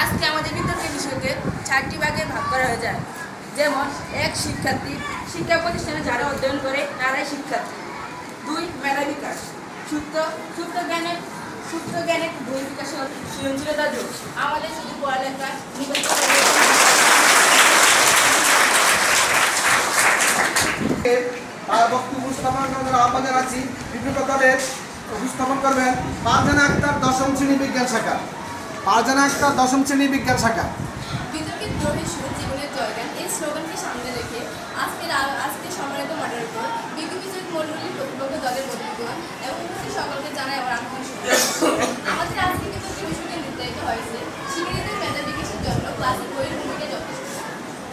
আজকে আমাদের বিতর্কের বিষয়কে 4টি ভাগে ভাগ করা হয়ে যায়। যেমন 1, শিক্ষার্থী, শিক্ষা প্রতিষ্ঠানে যারা অধ্যয়ন করে তারাই শিক্ষার্থী। 2, মেধা বিকাশ, সুপ্ত জ্ঞানের বই বিকাশে সৃজনশীলতা যোগ। আমাদের শুধু পড়ালেখা তার বক্তব্য উপস্থাপন করার আহ্বান জানাচ্ছি। বিভিন্ন দলের উপস্থাপন করবেন ফারজানা আক্তার, দশম শ্রেণী বিজ্ঞান শাখা। ফারজানা আক্তার, দশম শ্রেণী বিজ্ঞান শাখা। বিতর্কের প্রবেশ জীবনের জয়গান এই স্লোগানকে সামনে রেখে আজকে সম্মানিত মডারেটর, বিজ্ঞ বিচারক মণ্ডলীর প্রতিপক্ষ দলের বন্ধুগণ এবং সকলকে জানাই আমার আন্তরিক শুভেচ্ছা। আমাদের আজকে বিতর্কের বিষয়টি নির্ধারিত হয়েছে শিক্ষার্থীদের মেধা বিকাশের জন্য ক্লাসে বইয়ের ভূমিকা যথেষ্ট।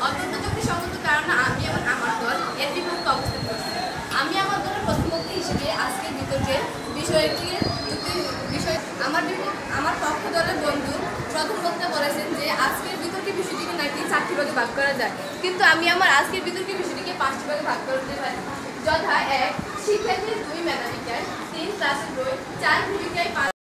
অত্যন্ত যুক্তিসঙ্গত কারণে আমি এবং আমার দল এর বিপক্ষে অবস্থান করছি। আমি আমার দলের প্রতিপক্ষ হিসেবে আজকের বিতর্কের বিষয়টির আমার পক্ষ দলের বন্ধু প্রথম বক্তা বলেছেন যে আজকের বিতর্কের বিষয়টিকে নাকি 4টি ভাগে ভাগ করা যায়, কিন্তু আমি আমার আজকের বিতর্কের বিষয়টিকে 5টি ভাগে ভাগ করতে পারি। যথা 1, শিক্ষার্থীর 2, মেধা বিকাশ, 3, ক্লাসের বই, 4, ভূমিকায়